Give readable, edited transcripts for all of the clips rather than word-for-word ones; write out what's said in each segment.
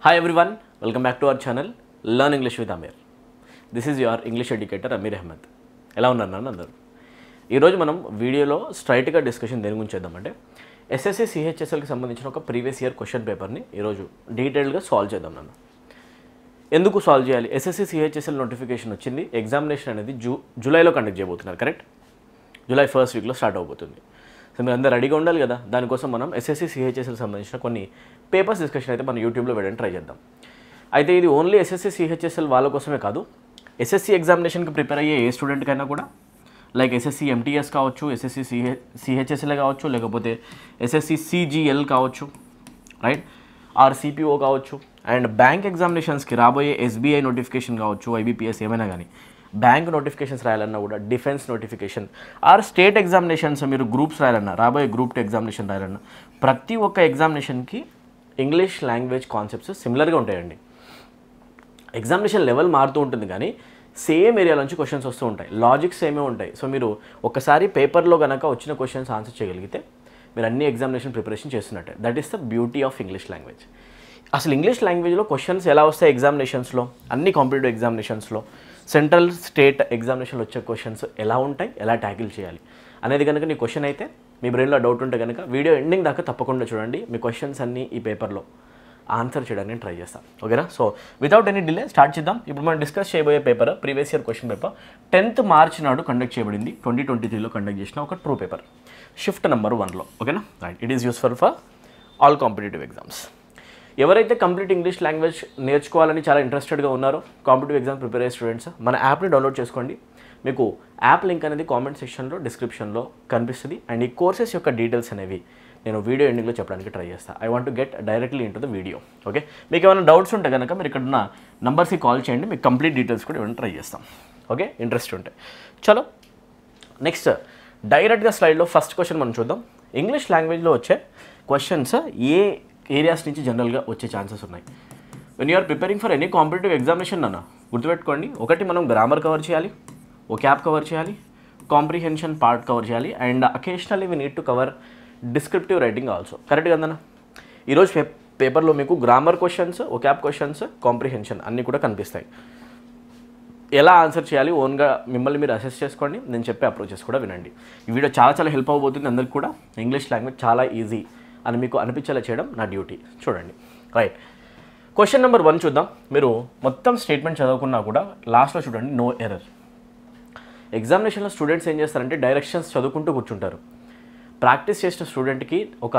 Hi everyone, welcome back to our channel Learn English with Amir. This is your English educator Amir Ahmed. ఎలా ఉన్నారు నాన్న అందరూ? ఈరోజు మనం వీడియోలో స్ట్రైట్గా డిస్కషన్ దేని గురించి చేద్దామంటే ఎస్ఎస్సి సిహెచ్ఎస్ఎల్కి సంబంధించిన ఒక ప్రీవియస్ ఇయర్ క్వశ్చన్ పేపర్ని ఈరోజు డీటెయిల్గా సాల్వ్ చేద్దాం నాన్న. ఎందుకు సాల్వ్ చేయాలి? ఎస్ఎస్సి సిహెచ్ఎస్ఎల్ నోటిఫికేషన్ వచ్చింది, ఎగ్జామినేషన్ అనేది జూలైలో కండక్ట్ చేయబోతున్నారు, కరెక్ట్? జూలై ఫస్ట్ వీక్లో స్టార్ట్ అవబోతుంది. సో మీరు అందరూ రెడీగా ఉండాలి కదా. దానికోసం మనం ఎస్ఎస్సి సిహెచ్ఎస్ఎల్కి సంబంధించిన కొన్ని పేపర్స్ డిస్కషన్ అయితే మనం యూట్యూబ్లో వేయడానికి ట్రై చేద్దాం. అయితే ఇది ఓన్లీ ఎస్ఎస్సి సిహెచ్ఎస్ఎల్ వాళ్ళ కోసమే కాదు, ఎస్ఎస్సి ఎగ్జామినేషన్కి ప్రిపేర్ అయ్యే ఏ స్టూడెంట్కైనా కూడా, లైక్ ఎస్ఎస్సి ఎంటీఎస్ కావచ్చు, ఎస్ఎస్సి సిహెచ్ఎస్ఎల్ కావచ్చు, లేకపోతే ఎస్ఎస్సి సిజిఎల్ కావచ్చు, రైట్, ఆర్ సిపిఓ కావచ్చు, అండ్ బ్యాంక్ ఎగ్జామినేషన్స్కి రాబోయే ఎస్బీఐ నోటిఫికేషన్ కావచ్చు, ఐబీపీఎస్ ఏమైనా కానీ బ్యాంక్ నోటిఫికేషన్స్ రాయాలన్నా కూడా, defence notification or state examinations మీరు గ్రూప్స్ రాయాలన్నా, రాబోయే గ్రూప్ 2 ఎగ్జామినేషన్ రాయాలన్నా, ప్రతి ఒక్క ఎగ్జామినేషన్కి ఇంగ్లీష్ లాంగ్వేజ్ కాన్సెప్ట్స్ సిమిలర్గా ఉంటాయండి. ఎగ్జామినేషన్ లెవెల్ మారుతూ ఉంటుంది కానీ సేమ్ ఏరియా నుంచి క్వశ్చన్స్ వస్తూ ఉంటాయి, లాజిక్స్ సేమే ఉంటాయి. సో మీరు ఒకసారి పేపర్లో కనుక వచ్చిన క్వశ్చన్స్ ఆన్సర్ చేయగలిగితే మీరు అన్ని ఎగ్జామినేషన్ ప్రిపరేషన్ చేస్తున్నట్టే. That is the beauty of English language. అసలు ఇంగ్లీష్ లాంగ్వేజ్లో క్వశ్చన్స్ ఎలా వస్తాయి ఎగ్జామినేషన్స్లో, అన్ని కాంపిటేటివ్ ఎగ్జామినేషన్స్లో, సెంట్రల్ స్టేట్ ఎగ్జామినేషన్లో వచ్చే క్వశ్చన్స్ ఎలా ఉంటాయి, ఎలా ట్యాకిల్ చేయాలి అనేది కనుక నీ క్వశ్చన్ అయితే, మీ బ్రెయిన్లో డౌట్ ఉంటే కనుక వీడియో ఎండింగ్ దాకా తప్పకుండా చూడండి. మీ క్వశ్చన్స్ అన్నీ ఈ పేపర్లో ఆన్సర్ చేయడానికి నేను ట్రై చేస్తాను, ఓకేనా? So without any delay start చేద్దాం. ఇప్పుడు మనం డిస్కస్ చేయబోయే paper previous year question paper 10th March నాడు కండక్ట్ చేయబడింది, 2023లో కండక్ట్ చేసిన ఒక ట్రూ పేపర్, షిఫ్ట్ నెంబర్ 1లో, ఓకేనా? Right, it is useful for all competitive exams. ఎవరైతే కంప్లీట్ ఇంగ్లీష్ లాంగ్వేజ్ నేర్చుకోవాలని చాలా ఇంట్రెస్టెడ్గా ఉన్నారో, కాంపిటేటివ్ ఎగ్జామ్ ప్రిపేర్ అయ్యే స్టూడెంట్స్, మన యాప్ని డౌన్లోడ్ చేసుకోండి. మీకు యాప్ లింక్ అనేది కామెంట్ సెక్షన్లో, డిస్క్రిప్షన్లో కనిపిస్తుంది. అండ్ ఈ కోర్సెస్ యొక్క డీటెయిల్స్ అనేవి నేను వీడియో ఎండింగ్లో చెప్పడానికి ట్రై చేస్తాను. I want to get directly in to the video, okay? మీకు ఏమైనా డౌట్స్ ఉంటే కనుక మీరు ఇక్కడ ఉన్న నంబర్స్కి కాల్ చేయండి, మీకు కంప్లీట్ డీటెయిల్స్ కూడా ఇవ్వడానికి ట్రై చేస్తాం, ఓకే? ఇంట్రెస్ట్ ఉంటే. చలో నెక్స్ట్ డైరెక్ట్గా స్లైడ్లో ఫస్ట్ క్వశ్చన్ మనం చూద్దాం. ఇంగ్లీష్ లాంగ్వేజ్లో వచ్చే క్వశ్చన్స్ ఏ ఏరియాస్ నుంచి జనరల్గా వచ్చే ఛాన్సెస్ ఉన్నాయి? When you're preparing for any competitive examination అన్న గుర్తుపెట్టుకోండి, ఒకటి మనం గ్రామర్ కవర్ చేయాలి, వొకాబ్ కవర్ చేయాలి, కాంప్రిహెన్షన్ పార్ట్ కవర్ చేయాలి, and occasionally we need to cover descriptive writing also, correct కదన్నా? ఈరోజు పేపర్లో మీకు grammar questions, vocab questions, comprehension అన్నీ కూడా కనిపిస్తాయి. ఎలా ఆన్సర్ చేయాలి ఓన్గా మిమ్మల్ని మీరు అసెస్ చేసుకోండి, నేను చెప్పే అప్రోచెస్ కూడా వినండి. ఈ వీడియో చాలా చాలా హెల్ప్ అవబోతుంది అందరికి కూడా. ఇంగ్లీష్ లాంగ్వేజ్ చాలా ఈజీ అని మీకు అనిపించేలా చేయడం నా డ్యూటీ. చూడండి, రైట్, క్వశ్చన్ నెంబర్ 1 చూద్దాం. మీరు మొత్తం స్టేట్మెంట్ చదువుకున్నా కూడా లాస్ట్లో చూడండి, నో ఎర్రర్. ఎగ్జామినేషన్లో స్టూడెంట్స్ ఏం చేస్తారంటే డైరెక్షన్స్ చదువుకుంటూ కూర్చుంటారు. ప్రాక్టీస్ చేసిన స్టూడెంట్కి ఒక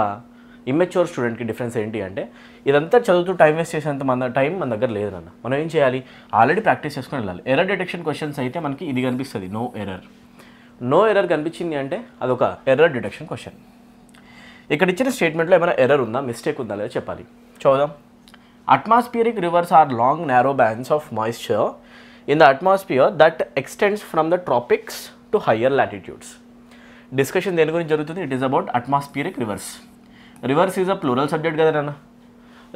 ఇమ్మెచ్యూర్ స్టూడెంట్కి డిఫరెన్స్ ఏంటి అంటే, ఇదంతా చదువుతూ టైం వేస్ట్ చేసేంత టైం మన దగ్గర లేదు నాన్న. మనం ఏం చేయాలి, ఆల్రెడీ ప్రాక్టీస్ చేసుకొని వెళ్ళాలి. ఎర్రర్ డిటెక్షన్ క్వశ్చన్స్ అయితే మనకి ఇది కనిపిస్తుంది, నో ఎర్రర్. నో ఎర్రర్ కనిపించింది అంటే అదొక ఎర్రర్ డిటెక్షన్ క్వశ్చన్. ఇక్కడ ఇచ్చిన స్టేట్మెంట్లో ఏమైనా ఎర్రర్ ఉందా, మిస్టేక్ ఉందా లేదా చెప్పాలి. చూద్దాం. Atmospheric rivers are long narrow bands of moisture in the atmosphere that extends from the tropics to higher latitudes. Discussion దేని గురించి జరుగుతుంది? It is about atmospheric rivers. Rivers is a plural subject కదా నాన్న.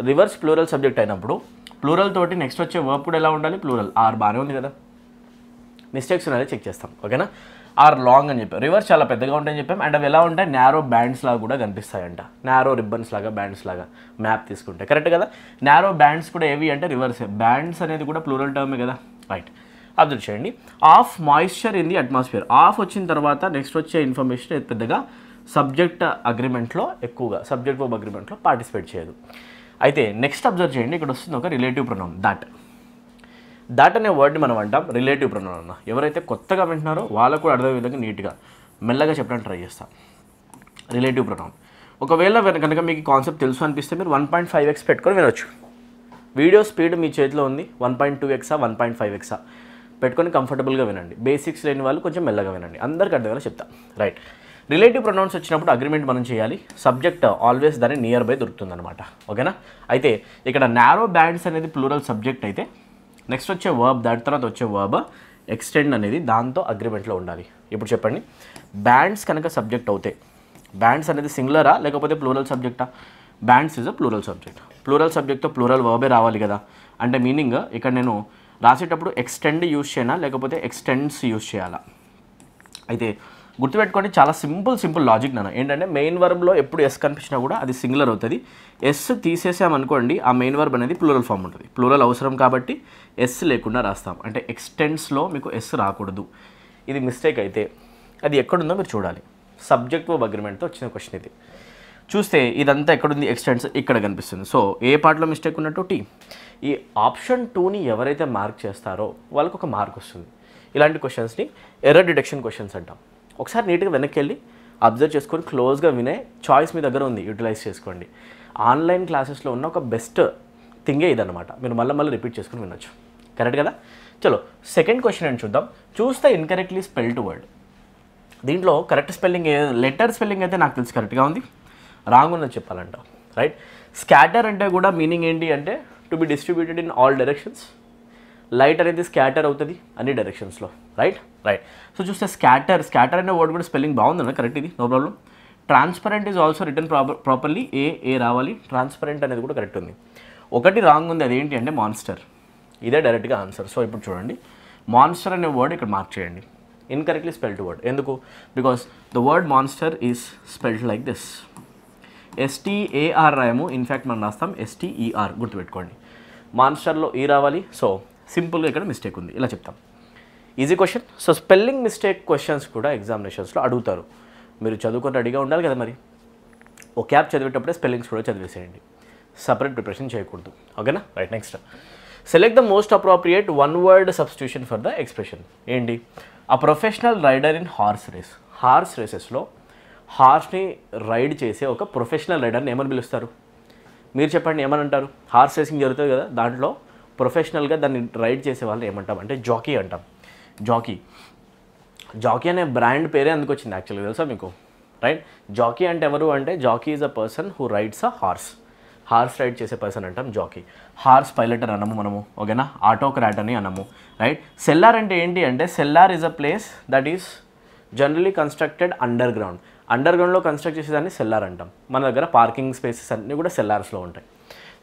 Rivers plural subject అయినప్పుడు plural తోటి next వచ్చే verb కూడా ఎలా ఉండాలి, ప్లూరల్. ఆర్ బాగానే ఉంది కదా, మిస్టేక్స్ ఉన్నాయో చెక్ చేస్తాం, ఓకేనా? ఆర్ లాంగ్ అని చెప్పాం, రివర్స్ చాలా పెద్దగా ఉంటాయని చెప్పాం. అండ్ అవి ఎలా ఉంటాయి, నారో బ్యాండ్స్ లాగా కూడా కనిపిస్తాయంట, నారో రిబ్బన్స్ లాగా, బ్యాండ్స్ లాగా మ్యాప్ తీసుకుంటే, కరెక్ట్ కదా? నారో బ్యాండ్స్ కూడా ఏవి అంటే రివర్సే. బ్యాండ్స్ అనేది కూడా ప్లూరల్ టర్మే కదా, రైట్. అబ్జర్వ్ చేయండి. Of moisture in the atmosphere, of వచ్చిన తర్వాత నెక్స్ట్ వచ్చే ఇన్ఫర్మేషన్ పెద్దగా సబ్జెక్ట్ అగ్రిమెంట్లో, ఎక్కువగా సబ్జెక్ట్ వర్బ్ అగ్రిమెంట్లో పార్టిసిపేట్ చేయదు. అయితే నెక్స్ట్ అబ్జర్వ్ చేయండి, ఇక్కడ వస్తుంది ఒక రిలేటివ్ ప్రొనౌన్, దట్. దట్ అనే వర్డ్ని మనం అంటాం రిలేటివ్ ప్రొనౌన్ అన్న. ఎవరైతే కొత్తగా వింటున్నారో వాళ్ళకు కూడా అర్థమయ్యే విధంగా నీట్గా మెల్లగా చెప్పడానికి ట్రై చేస్తాం. రిలేటివ్ ప్రొనౌన్ ఒకవేళ కనుక మీకు కాన్సెప్ట్ తెలుసు అనిపిస్తే మీరు 1.5x పెట్టుకొని వినొచ్చు. వీడియో స్పీడ్ మీ చేతిలో ఉంది, 1.2x 1.5x పెట్టుకొని కంఫర్టబుల్గా వినండి. బేసిక్స్ లేని వాళ్ళు కొంచెం మెల్లగా వినండి, అందరికీ అర్థమయ్యేలా చెప్తా, రైట్. రిలేటివ్ ప్రొనౌన్స్ వచ్చినప్పుడు అగ్రిమెంట్ మనం చేయాలి. సబ్జెక్ట్ ఆల్వేస్ దాని నియర్ బై దొరుకుతుందన్నమాట, ఓకేనా? అయితే ఇక్కడ నారో బ్యాండ్స్ అనేది ప్లూరల్ సబ్జెక్ట్ అయితే నెక్స్ట్ వచ్చే వర్బ్, దాని తర్వాత వచ్చే వర్బ్ ఎక్స్టెండ్ అనేది దాంతో అగ్రిమెంట్లో ఉండాలి. ఇప్పుడు చెప్పండి, బ్యాండ్స్ కనుక సబ్జెక్ట్ అవుతాయి, బ్యాండ్స్ అనేది సింగులరా లేకపోతే ప్లూరల్ సబ్జెక్టా? Bands is a plural subject. Plural సబ్జెక్ట్తో ప్లూరల్ వర్బే రావాలి కదా. అంటే మీనింగ్ ఇక్కడ నేను రాసేటప్పుడు ఎక్స్టెండ్ యూజ్ చేయనా లేకపోతే ఎక్స్టెండ్స్ యూజ్ చేయాలా? అయితే గుర్తుపెట్టుకోండి, చాలా సింపుల్ లాజిక్ నాన్న. ఏంటంటే మెయిన్ వర్బ్లో ఎప్పుడు ఎస్ కనిపించినా కూడా అది సింగులర్ అవుతుంది. ఎస్ తీసేసామనుకోండి ఆ మెయిన్ వర్బ్ అనేది ప్లూరల్ ఫామ్ ఉంటుంది. ప్లూరల్ అవసరం కాబట్టి ఎస్ లేకుండా రాస్తాం. అంటే ఎక్స్టెండ్స్లో మీకు ఎస్ రాకూడదు. ఇది మిస్టేక్ అయితే అది ఎక్కడుందో మీరు చూడాలి. సబ్జెక్ట్ వర్బ్ అగ్రిమెంట్తో వచ్చిన క్వశ్చన్ ఇది. చూస్తే ఇదంతా ఎక్కడుంది, ఎక్స్టెండ్స్ ఇక్కడ కనిపిస్తుంది. సో ఏ పార్ట్లో మిస్టేక్ ఉన్నట్టు టీ. ఈ ఆప్షన్ 2ని ఎవరైతే మార్క్ చేస్తారో వాళ్ళకు ఒక మార్క్ వస్తుంది. ఇలాంటి క్వశ్చన్స్ని ఎర్రర్ డిటెక్షన్ క్వశ్చన్స్ అంటాం. ఒకసారి నీట్గా వెనక్కి వెళ్ళి అబ్జర్వ్ చేసుకొని క్లోజ్గా వినే చాయిస్ మీ దగ్గర ఉంది, యూటిలైజ్ చేసుకోండి. ఆన్లైన్ క్లాసెస్లో ఉన్న ఒక బెస్ట్ థింగే ఇదన్నమాట. మీరు మళ్ళీ రిపీట్ చేసుకుని వినొచ్చు. కరెక్ట్ కదా? చలో సెకండ్ క్వశ్చన్ అని చూద్దాం. చూస్తే ఇన్కరెక్ట్లీ స్పెల్డ్ వర్డ్. దీంట్లో కరెక్ట్ స్పెల్లింగ్ లెటర్ స్పెల్లింగ్ అయితే నాకు తెలిసి కరెక్ట్గా ఉంది, రాంగ్ ఉన్నది చెప్పాలంట. రైట్. స్కాటర్ అంటే కూడా మీనింగ్ ఏంటి అంటే to be distributed in all directions. Light అనేది స్కాటర్ అవుతుంది అన్ని డైరెక్షన్స్లో. రైట్. సో చూస్తే స్కాటర్ అనే వర్డ్ కూడా స్పెల్లింగ్ బాగుందన్న, కరెక్ట్, ఇది no problem. Transparent is also return properly, A రావాలి. ట్రాన్స్పరెంట్ అనేది కూడా కరెక్ట్ ఉంది. ఒకటి రాంగ్ ఉంది, అదేంటి అంటే మాన్స్టర్. ఇదే డైరెక్ట్గా ఆన్సర్. సో ఇప్పుడు చూడండి, మాన్స్టర్ అనే వర్డ్ ఇక్కడ మార్క్ చేయండి. Incorrectly spelled word. ఎందుకు? Because the word monster is spelled like this. STAR రాయము, ఇన్ఫ్యాక్ట్ మనం రాస్తాం STER. గుర్తుపెట్టుకోండి, మాన్స్టర్లో ఈ రావాలి. సో సింపుల్గా ఇక్కడ మిస్టేక్ ఉంది, ఇలా చెప్తాం. Easy question. So spelling mistake questions కూడా ఎగ్జామినేషన్స్లో అడుగుతారు. మీరు చదువుకొని రెడీగా ఉండాలి కదా. మరి ఓ క్యాప్ చదివేటప్పుడే స్పెల్లింగ్స్ కూడా చదివేసేయండి, సపరేట్ ప్రిపరేషన్ చేయకూడదు. ఓకేనా? Right. Next, select the most appropriate one word substitution for the expression. ఏంటి? A professional rider in horse race. Horse రేసెస్లో హార్స్ని రైడ్ చేసే ఒక ప్రొఫెషనల్ రైడర్ని ఏమని పిలుస్తారు? మీరు చెప్పండి, ఏమని అంటారు? హార్స్ రేసింగ్ జరుగుతుంది కదా, దాంట్లో ప్రొఫెషనల్గా దాన్ని రైడ్ చేసే వాళ్ళు ఏమంటాం అంటే జాకీ అంటాం. జాకీ అనే బ్రాండ్ పేరే అందుకు వచ్చింది యాక్చువల్గా, తెలుసా మీకు? రైట్. జాకీ అంటే ఎవరు అంటే jockey is a person who rides a horse ride చేసే పర్సన్ అంటాం జాకీ. హార్స్ పైలట్ అని అనము మనము. ఓకేనా? ఆటోక్రాట్ అని అనము. రైట్. సెల్లార్ అంటే ఏంటి అంటే cellar is a place that is generally constructed under గ్రౌండ్లో కన్స్ట్రక్ట్ చేసేదాన్ని సెల్లార్ అంటాం. మన దగ్గర పార్కింగ్ స్పేసెస్ అన్నీ కూడా సెల్లార్స్లో ఉంటాయి.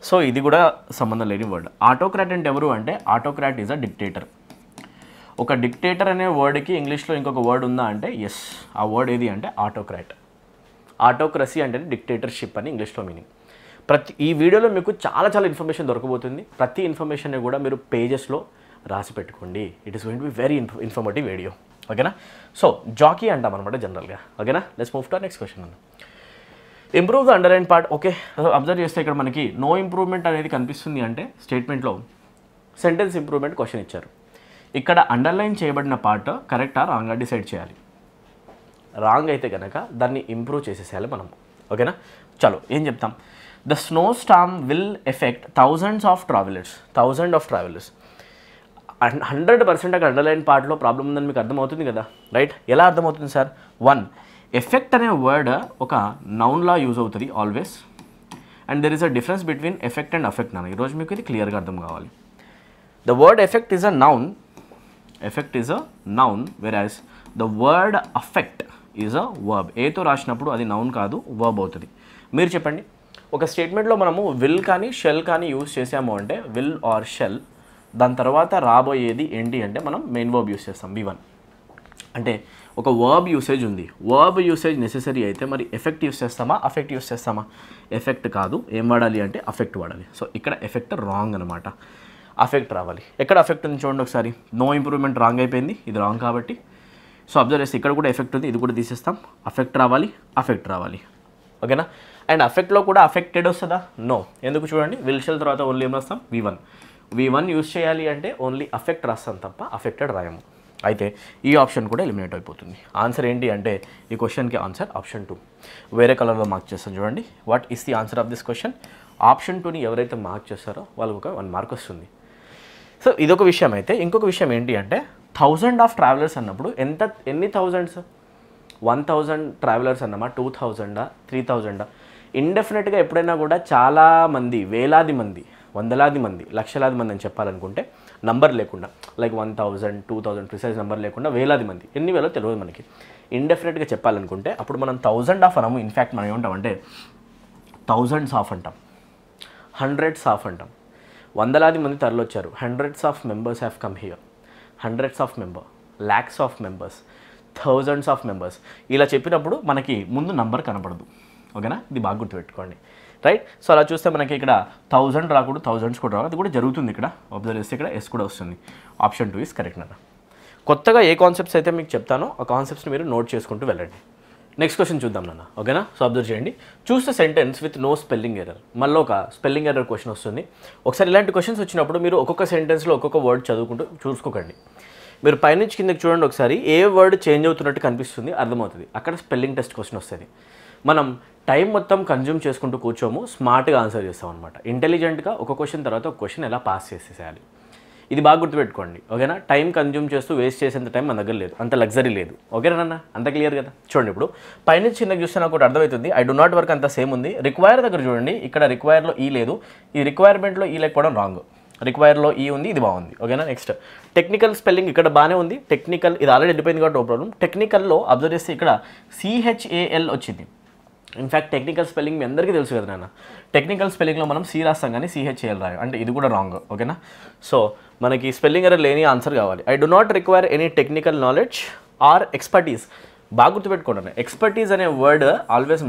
సో ఇది కూడా సంబంధం లేని వర్డ్. ఆటోక్రాట్ అంటే ఎవరు అంటే ఆటోక్రాట్ ఈజ్ అ డిక్టేటర్. ఒక డిక్టేటర్ అనే వర్డ్కి ఇంగ్లీష్లో ఇంకొక వర్డ్ ఉందా అంటే ఎస్. ఆ వర్డ్ ఏది అంటే ఆటోక్రాట్. ఆటోక్రసీ అంటే డిక్టేటర్షిప్ అని ఇంగ్లీష్లో మీనింగ్. ఈ వీడియోలో మీకు చాలా ఇన్ఫర్మేషన్ దొరకబోతుంది. ప్రతి ఇన్ఫర్మేషన్ కూడా మీరు పేజెస్లో రాసి పెట్టుకోండి. It is going to be very informative video. ఓకేనా? సో జాకీ అంటాం అనమాట జనరల్గా. ఓకేనా? Let's move to next question. Improve the underline part. Okay, observe చేస్తే ఇక్కడ మనకి నో ఇంప్రూవ్మెంట్ అనేది కనిపిస్తుంది అంటే స్టేట్మెంట్లో సెంటెన్స్ ఇంప్రూవ్మెంట్ క్వశ్చన్ ఇచ్చారు. ఇక్కడ అండర్లైన్ చేయబడిన పార్ట్ కరెక్టా రాంగ్గా డిసైడ్ చేయాలి. రాంగ్ అయితే కనుక దాన్ని ఇంప్రూవ్ చేసేసేయాలి మనం. ఓకేనా? చలో ఏం చెప్తాం? The snow Storm will effect thousand of travellers. 100% అక్కడ అండర్లైన్ పార్ట్లో ప్రాబ్లం ఉందని మీకు అర్థమవుతుంది కదా. రైట్. ఎలా అర్థమవుతుంది సార్? 1, ఎఫెక్ట్ అనే వర్డ్ ఒక నౌన్లా యూజ్ అవుతుంది always. And there is a difference between effect and affect నాన్న. ఈరోజు మీకు ఇది క్లియర్గా అర్థం కావాలి. The word effect is a noun. Whereas the word affect is a verb. ఏతో రాసినప్పుడు అది నౌన్ కాదు, వర్బ్ అవుతుంది. మీరు చెప్పండి, ఒక స్టేట్మెంట్లో మనము విల్ కానీ షెల్ కానీ యూజ్ చేసాము అంటే విల్ ఆర్ షెల్, దాని తర్వాత రాబోయేది ఏంటి అంటే మనం మెయిన్ వర్బ్ యూజ్ చేస్తాం V1. అంటే ఒక వర్బ్ యూసేజ్ ఉంది. వర్బ్ యూసేజ్ నెసెసరీ అయితే మరి ఎఫెక్ట్ యూస్ చేస్తామా, అఫెక్ట్ యూస్ చేస్తామా? ఎఫెక్ట్ కాదు, ఏం వాడాలి అంటే అఫెక్ట్ వాడాలి. సో ఇక్కడ ఎఫెక్ట్ రాంగ్ అనమాట. అఫెక్ట్ రావాలి. ఎక్కడ అఫెక్ట్ ఉంది చూడండి ఒకసారి. నో ఇంప్రూవ్మెంట్ రాంగ్ అయిపోయింది, ఇది రాంగ్ కాబట్టి. సో అబ్జర్వ్ చేస్తే ఇక్కడ కూడా ఎఫెక్ట్ ఉంది, ఇది కూడా తీసేస్తాం. అఫెక్ట్ రావాలి. ఓకేనా? అండ్ అఫెక్ట్లో కూడా అఫెక్టెడ్ వస్తుందా? నో. ఎందుకు చూడండి, విల్ షెల్ తర్వాత ఓన్లీ ఏం రాస్తాం? V1 యూజ్ చేయాలి అంటే ఓన్లీ అఫెక్ట్ రాస్తాం తప్ప అఫెక్టెడ్ రాయము. అయితే ఈ ఆప్షన్ కూడా ఎలిమినేట్ అయిపోతుంది. ఆన్సర్ ఏంటి అంటే ఈ క్వశ్చన్కి ఆన్సర్ ఆప్షన్ 2. వేరే కలర్లో మార్క్ చేస్తాం చూడండి. What is the answer of this question? Option 2ని ఎవరైతే మార్క్ చేస్తారో వాళ్ళకి ఒక 1 మార్క్ వస్తుంది. సో ఇదొక విషయం. అయితే ఇంకొక విషయం ఏంటి అంటే 1000 ఆఫ్ ట్రావెలర్స్ అన్నప్పుడు ఎన్ని థౌజండ్స్? 1000 ట్రావెలర్స్ అన్నమా, 2000, 3000? ఇండెఫినెట్గా ఎప్పుడైనా కూడా చాలామంది, వేలాది మంది, వందలాది మంది, లక్షలాది మంది అని చెప్పాలనుకుంటే నంబర్ లేకుండా, లైక్ 1000, 2000 ప్రిసైజ్ నెంబర్ లేకుండా వేలాది మంది, ఎన్ని వేలో తెలియదు మనకి. ఇండెఫినెట్గా చెప్పాలనుకుంటే అప్పుడు మనం 1000 ఆఫ్ అనము. ఇన్ఫ్యాక్ట్ మనం ఏమంటామంటే థౌజండ్స్ ఆఫ్ అంటాం, హండ్రెడ్స్ ఆఫ్ అంటాం. వందలాది మంది తరలొచ్చారు. Hundreds of members have come here. Hundreds of member, lakhs of members, thousands of members ఇలా చెప్పినప్పుడు మనకి ముందు నంబర్ కనపడదు. ఓకేనా, ఇది బాగా గుర్తుపెట్టుకోండి. రైట్, సో అలా చూస్తే మనకి ఇక్కడ 1000 రాకూడదు, థౌజండ్స్ కూడా రావాలి. అది కూడా జరుగుతుంది. ఇక్కడ అబ్జర్వ్ చేస్తే ఇక్కడ ఎస్ కూడా వస్తుంది. ఆప్షన్ 2 ఈస్ కరెక్ట్ అన్న. కొత్తగా ఏ కాన్సెప్ట్స్ అయితే మీకు చెప్తానో ఆ కాన్సెప్ట్స్ని మీరు నోట్ చేసుకుంటూ వెళ్ళండి. నెక్స్ట్ క్వశ్చన్ చూద్దాం నాన్న. ఓకేనా, సో అబ్జర్వ్ చేయండి. Choose the sentence with no spelling error. మళ్ళీ ఒక స్పెల్లింగ్ ఎర్రర్ క్వశ్చన్ వస్తుంది. ఒకసారి ఇలాంటి క్వశ్చన్స్ వచ్చినప్పుడు మీరు ఒక్కొక్క సెంటెన్స్లో ఒక్కొక్క వర్డ్ చదువుకుంటూ చూసుకోకండి. మీరు పైనుంచి కిందకి చూడండి ఒకసారి, ఏ వర్డ్ చేంజ్ అవుతున్నట్టు కనిపిస్తుంది అర్థమవుతుంది. అక్కడ స్పెల్లింగ్ టెస్ట్ క్వశ్చన్ వస్తుంది. మనం టైం మొత్తం కన్జ్యూమ్ చేసుకుంటూ కూర్చోము, స్మార్ట్గా ఆన్సర్ చేస్తాం అనమాట. ఇంటెలిజెంట్గా ఒక క్వశ్చన్ తర్వాత ఒక క్వశ్చన్ ఎలా పాస్ చేసేసేయాలి, ఇది బాగా గుర్తుపెట్టుకోండి. ఓకేనా, టైం కన్జ్యూమ్ చేస్తూ వేస్ట్ చేసేంత టైం మన దగ్గర లేదు, అంత లగ్జరీ లేదు. ఓకేనా అన్న, అంత క్లియర్ కదా. చూడండి ఇప్పుడు పైనుంచి చిన్నగా చూస్తే నాకు ఒకటి అర్థమవుతుంది. ఐ డు నాట్ వర్క్ అంత సేమ్ ఉంది. రిక్వైర్ దగ్గర చూడండి, ఇక్కడ రిక్వైర్లో ఈ లేదు, ఈ రిక్వైర్మెంట్లో ఈ లేకపోవడం రాంగ్. రిక్వైర్లో ఈ ఉంది, ఇది బాగుంది. ఓకేనా, నెక్స్ట్ టెక్నికల్ స్పెల్లింగ్ ఇక్కడ బాగానే ఉంది. టెక్నికల్ ఇది ఆల్రెడీ వెళ్ళిపోయింది కాబట్టి నో ప్రాబ్లం. టెక్నికల్లో అబ్జర్వ్ చేస్తే ఇక్కడ CHAL వచ్చింది. ఇన్ఫ్యాక్ట్ టెక్నికల్ స్పెల్లింగ్ మీ అందరికీ తెలుసు కదా నాన్న. టెక్నికల్ స్పెల్లింగ్లో మనం C రాస్తాం కానీ CHAL రాయం, అంటే ఇది కూడా రాంగ్. ఓకేనా, సో మనకి స్పెల్లింగ్ ఎర్రర్ లేని ఆన్సర్ కావాలి. I do not require any technical knowledge or expertise. బాగా గుర్తుపెట్టుకోండి, ఎక్స్పర్టీస్ అనే వర్డ్ ఆల్వేస్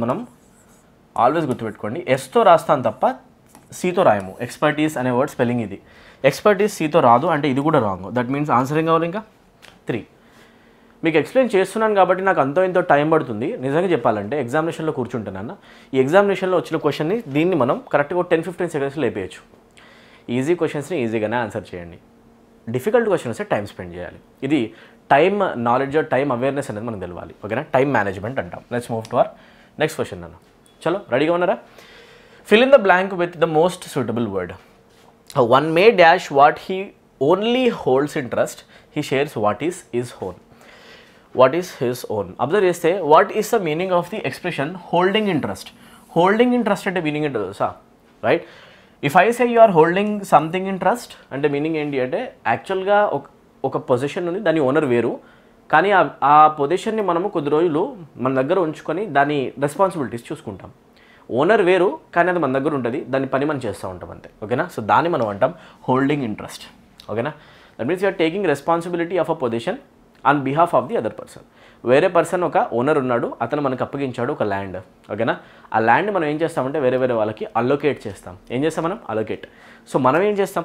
గుర్తుపెట్టుకోండి. ఎస్తో రాస్తాను తప్ప సీతో రాయము. ఎక్స్పర్టీస్ అనే వర్డ్ స్పెల్లింగ్ ఇది. ఎక్స్పర్టీస్ సీతో రాదు, అంటే ఇది కూడా రాంగ్. దట్ మీన్స్ ఆన్సర్ ఏం కావాలి? ఇంకా 3. మీకు ఎక్స్ప్లెయిన్ చేస్తున్నాను కాబట్టి నాకు అంతో ఇంతో టైం పడుతుంది. నిజంగా చెప్పాలంటే ఎగ్జామినేషన్లో కూర్చుంటానన్న, ఈ ఎగ్జామినేషన్లో వచ్చిన క్వశ్చన్ని దీన్ని మనం కరెక్ట్గా 10-15 సెకండ్స్లో లేపేయచ్చు. ఈజీ క్వశ్చన్స్ని ఈజీగానే ఆన్సర్ చేయండి. డిఫికల్ట్ క్వశ్చన్ వస్తే టైం స్పెండ్ చేయాలి. ఇది టైం నాలెడ్జ్, టైం అవేర్నెస్ అనేది మనకు తెలవాలి. ఓకేనా, టైం మేనేజ్మెంట్ అంటాం. Let's move to our next question అన్న. చలో రెడీగా ఉన్నారా? Fill in the blank with the most suitable word. One may dash what he only holds in trust. He shares what is his own. What is his own? Observe చేస్తే what is the meaning of the expression holding in trust? Holding in trust అంటే meaning ఏంటో తెలుసా? Right, if I say you are holding something in trust అంటే meaning ఏంటి అంటే యాక్చువల్గా ఒక position ఉంది, దాని ఓనర్ వేరు, కానీ ఆ పొజిషన్ని మనము కొద్ది రోజులు మన దగ్గర ఉంచుకొని దాని రెస్పాన్సిబిలిటీస్ చూసుకుంటాం. ఓనర్ వేరు కానీ అది మన దగ్గర ఉంటుంది, దాని పని మనం చేస్తూ ఉంటాం అంతే. ఓకేనా, సో దాన్ని మనం అంటాం హోల్డింగ్ ఇంట్రెస్ట్. ఓకేనా, that means you're taking responsibility of a position on behalf of the other person. వేరే పర్సన్ ఒక ఓనర్ ఉన్నాడు, అతను మనకు అప్పగించాడు ఒక ల్యాండ్. ఓకేనా, ఆ ల్యాండ్ మనం ఏం చేస్తామంటే వేరే వాళ్ళకి అలొకేట్ చేస్తాం. ఏం చేస్తాం మనం? అలొకేట్. సో మనం ఏం చేస్తాం,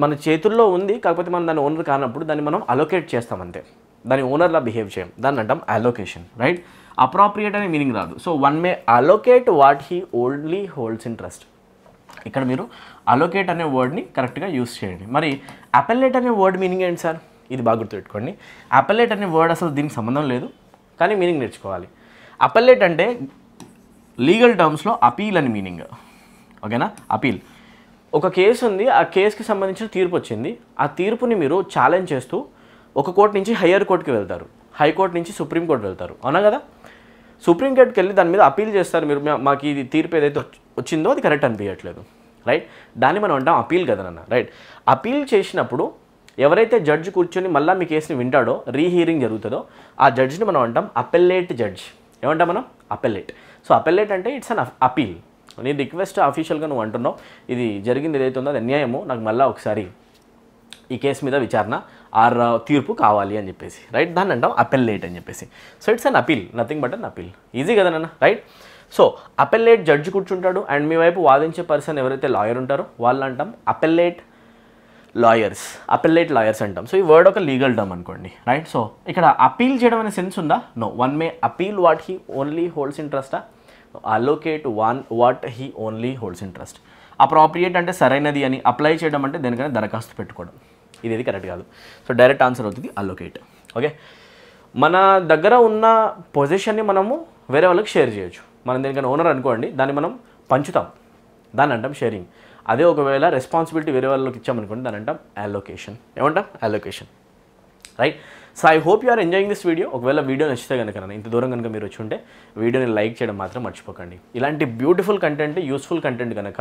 మన చేతుల్లో ఉంది, కాకపోతే మనం దాని ఓనర్ కానప్పుడు దాన్ని మనం అలొకేట్ చేస్తాం అంతే. దాని ఓనర్లా బిహేవ్ చేయం, దాన్ని అంటాం అలొకేషన్. రైట్, అప్రాప్రియేట్ అనే మీనింగ్ రాదు. So one May allocate what he only holds in trust. ఇక్కడ మీరు అలొకేట్ అనే వర్డ్ని కరెక్ట్గా యూస్ చేయండి. మరి అపెల్లేట్ అనే వర్డ్ మీనింగ్ ఏంటి సార్? ఇది బాగా గుర్తుపెట్టుకోండి. అపెల్లేట్ అనే వర్డ్ అసలు దీనికి సంబంధం లేదు, కానీ మీనింగ్ నేర్చుకోవాలి. అపెల్లేట్ అంటే లీగల్ టర్మ్స్లో అపీల్ అని మీనింగ్. ఓకేనా, అపీల్. ఒక కేసు ఉంది, ఆ కేసుకి సంబంధించిన తీర్పు వచ్చింది, ఆ తీర్పుని మీరు ఛాలెంజ్ చేస్తూ ఒక కోర్టు నుంచి హయ్యర్ కోర్టుకి వెళ్తారు, హైకోర్టు నుంచి సుప్రీంకోర్టు వెళ్తారు, అవునా కదా? సుప్రీంకోర్టుకి వెళ్ళి దాని మీద అపీల్ చేస్తారు. మీరు మాకు ఇది తీర్పు ఏదైతే వచ్చిందో అది కరెక్ట్ అనిపించట్లేదు, రైట్? దాన్ని మనం అంటాం అపీల్ కదా నాన్న, రైట్? అపీల్ చేసినప్పుడు ఎవరైతే జడ్జి కూర్చొని మళ్ళీ మీ కేసుని వింటాడో, రీహియరింగ్ జరుగుతుందో, ఆ జడ్జిని మనం అంటాం అపెల్లేట్ జడ్జ్. ఏమంటాం మనం? అపెల్లేట్. సో అపెల్లేట్ అంటే ఇట్స్ అన్ అపీల్. నీ రిక్వెస్ట్ అఫీషియల్గా నువ్వు అంటున్నావు, ఇది జరిగింది ఏదైతే ఉందో అది అన్యాయమో, నాకు మళ్ళీ ఒకసారి ఈ కేసు మీద విచారణ ఆర్ తీర్పు కావాలి అని చెప్పేసి, రైట్? దాన్ని అంటాం అపెల్లేట్ అని చెప్పేసి. So it's an appeal, nothing but an appeal. Easy కదా నాన్న, రైట్? సో అపెల్లేట్ జడ్జి కూర్చుంటాడు, అండ్ మీ వైపు వాదించే పర్సన్ ఎవరైతే లాయర్ ఉంటారో వాళ్ళు అంటాం అపెల్లేట్ లాయర్స్. అపెల్లేట్ లాయర్స్ అంటాం. సో ఈ వర్డ్ ఒక లీగల్ టర్మ్ అనుకోండి, రైట్? సో ఇక్కడ అపీల్ చేయడం అనే సెన్స్ ఉందా? No. One may appeal what he only holds in ట్రస్టా? Allocate what he only holds in trust. Appropriate అంటే సరైనది అని, అప్లై చేయడం అంటే దేనికైనా దరఖాస్తు పెట్టుకోవడం. ఇది కరెక్ట్ కాదు. సో డైరెక్ట్ ఆన్సర్ అవుతుంది అలోకేట్. ఓకే, మన దగ్గర ఉన్న పొజిషన్ని మనము వేరే వాళ్ళకి షేర్ చేయొచ్చు. మనం దేనికైనా ఓనర్ అనుకోండి, దాన్ని మనం పంచుతాం, దాన్ని అంటాం షేరింగ్. అదే ఒకవేళ రెస్పాన్సిబిలిటీ వేరే వాళ్ళకి ఇచ్చామనుకోండి, దాన్ని అంటాం అలోకేషన్. ఏమంటాం? Allocation, right? So I hope you are enjoying this video. ఒకవేళ వీడియో నచ్చితే కనుక, ఇంత దూరం కనుక మీరు వచ్చి ఉంటే వీడియోని లైక్ చేయడం మాత్రం మర్చిపోకండి. ఇలాంటి బ్యూటిఫుల్ కంటెంట్, యూస్ఫుల్ కంటెంట్ కనుక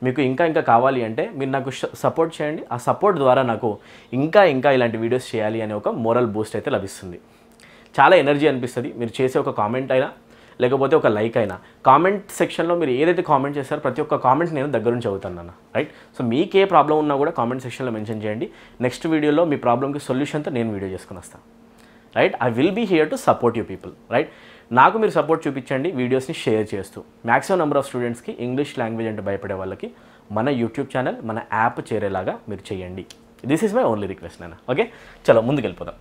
మీకు ఇంకా కావాలి అంటే మీరు నాకు సపోర్ట్ చేయండి. ఆ సపోర్ట్ ద్వారా నాకు ఇంకా ఇలాంటి వీడియోస్ చేయాలి అనే ఒక మోరల్ బూస్ట్ అయితే లభిస్తుంది. చాలా ఎనర్జీ అనిపిస్తుంది. మీరు చేసే ఒక కామెంట్ అయినా లేకపోతే ఒక లైక్ అయినా, కామెంట్ సెక్షన్లో మీరు ఏదైతే కామెంట్ చేస్తారో ప్రతి ఒక్క కామెంట్ నేను దగ్గర నుంచి చదువుతాను, రైట్? సో మీకు ఏ ప్రాబ్లం ఉన్నా కూడా కామెంట్ సెక్షన్లో మెన్షన్ చేయండి. నెక్స్ట్ వీడియోలో మీ ప్రాబ్లంకి సొల్యూషన్తో నేను వీడియో చేసుకుని వస్తాను. Right. I will be here to support you people, right. నాకు మీరు సపోర్ట్ చూపించండి వీడియోస్ని షేర్ చేస్తూ. మ్యాక్సిమం నెంబర్ ఆఫ్ స్టూడెంట్స్కి ఇంగ్లీష్ లాంగ్వేజ్ అంటే భయపడే వాళ్ళకి మన యూట్యూబ్ ఛానల్, మన యాప్ చేరేలాగా మీరు చేయండి. This is my only request నాన్న. ఓకే, చలో ముందుకు వెళ్ళిపోదాం.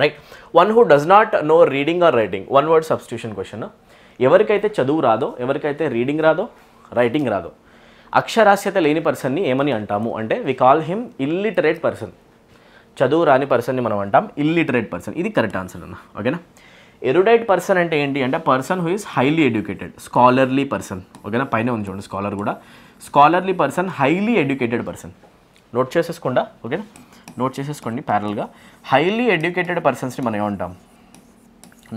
Right. One who does not know reading or writing, one word substitution question. ఎవరికైతే చదువు రాదో, ఎవరికైతే రీడింగ్ రాదో, రైటింగ్ రాదో, అక్షరాస్యత లేని పర్సన్ని ఏమని అంటాము అంటే we call him illiterate person. చదువు రాని పర్సన్ని మనం అంటాం ఇల్లిటరేట్ పర్సన్. ఇది కరెక్ట్ ఆన్సర్ అన్న. ఓకేనా. ఎరుడైట్ పర్సన్ అంటే ఏంటి అంటే person who is highly educated, scholarly person. ఓకేనా, పైన ఉంది చూడండి స్కాలర్ కూడా. Scholarly person, highly educated person. Note చేసేసుకోండా. ఓకేనా, నోట్ చేసేసుకోండి ప్యారల్గా. హైలీ ఎడ్యుకేటెడ్ పర్సన్స్ని మనం ఏమంటాం,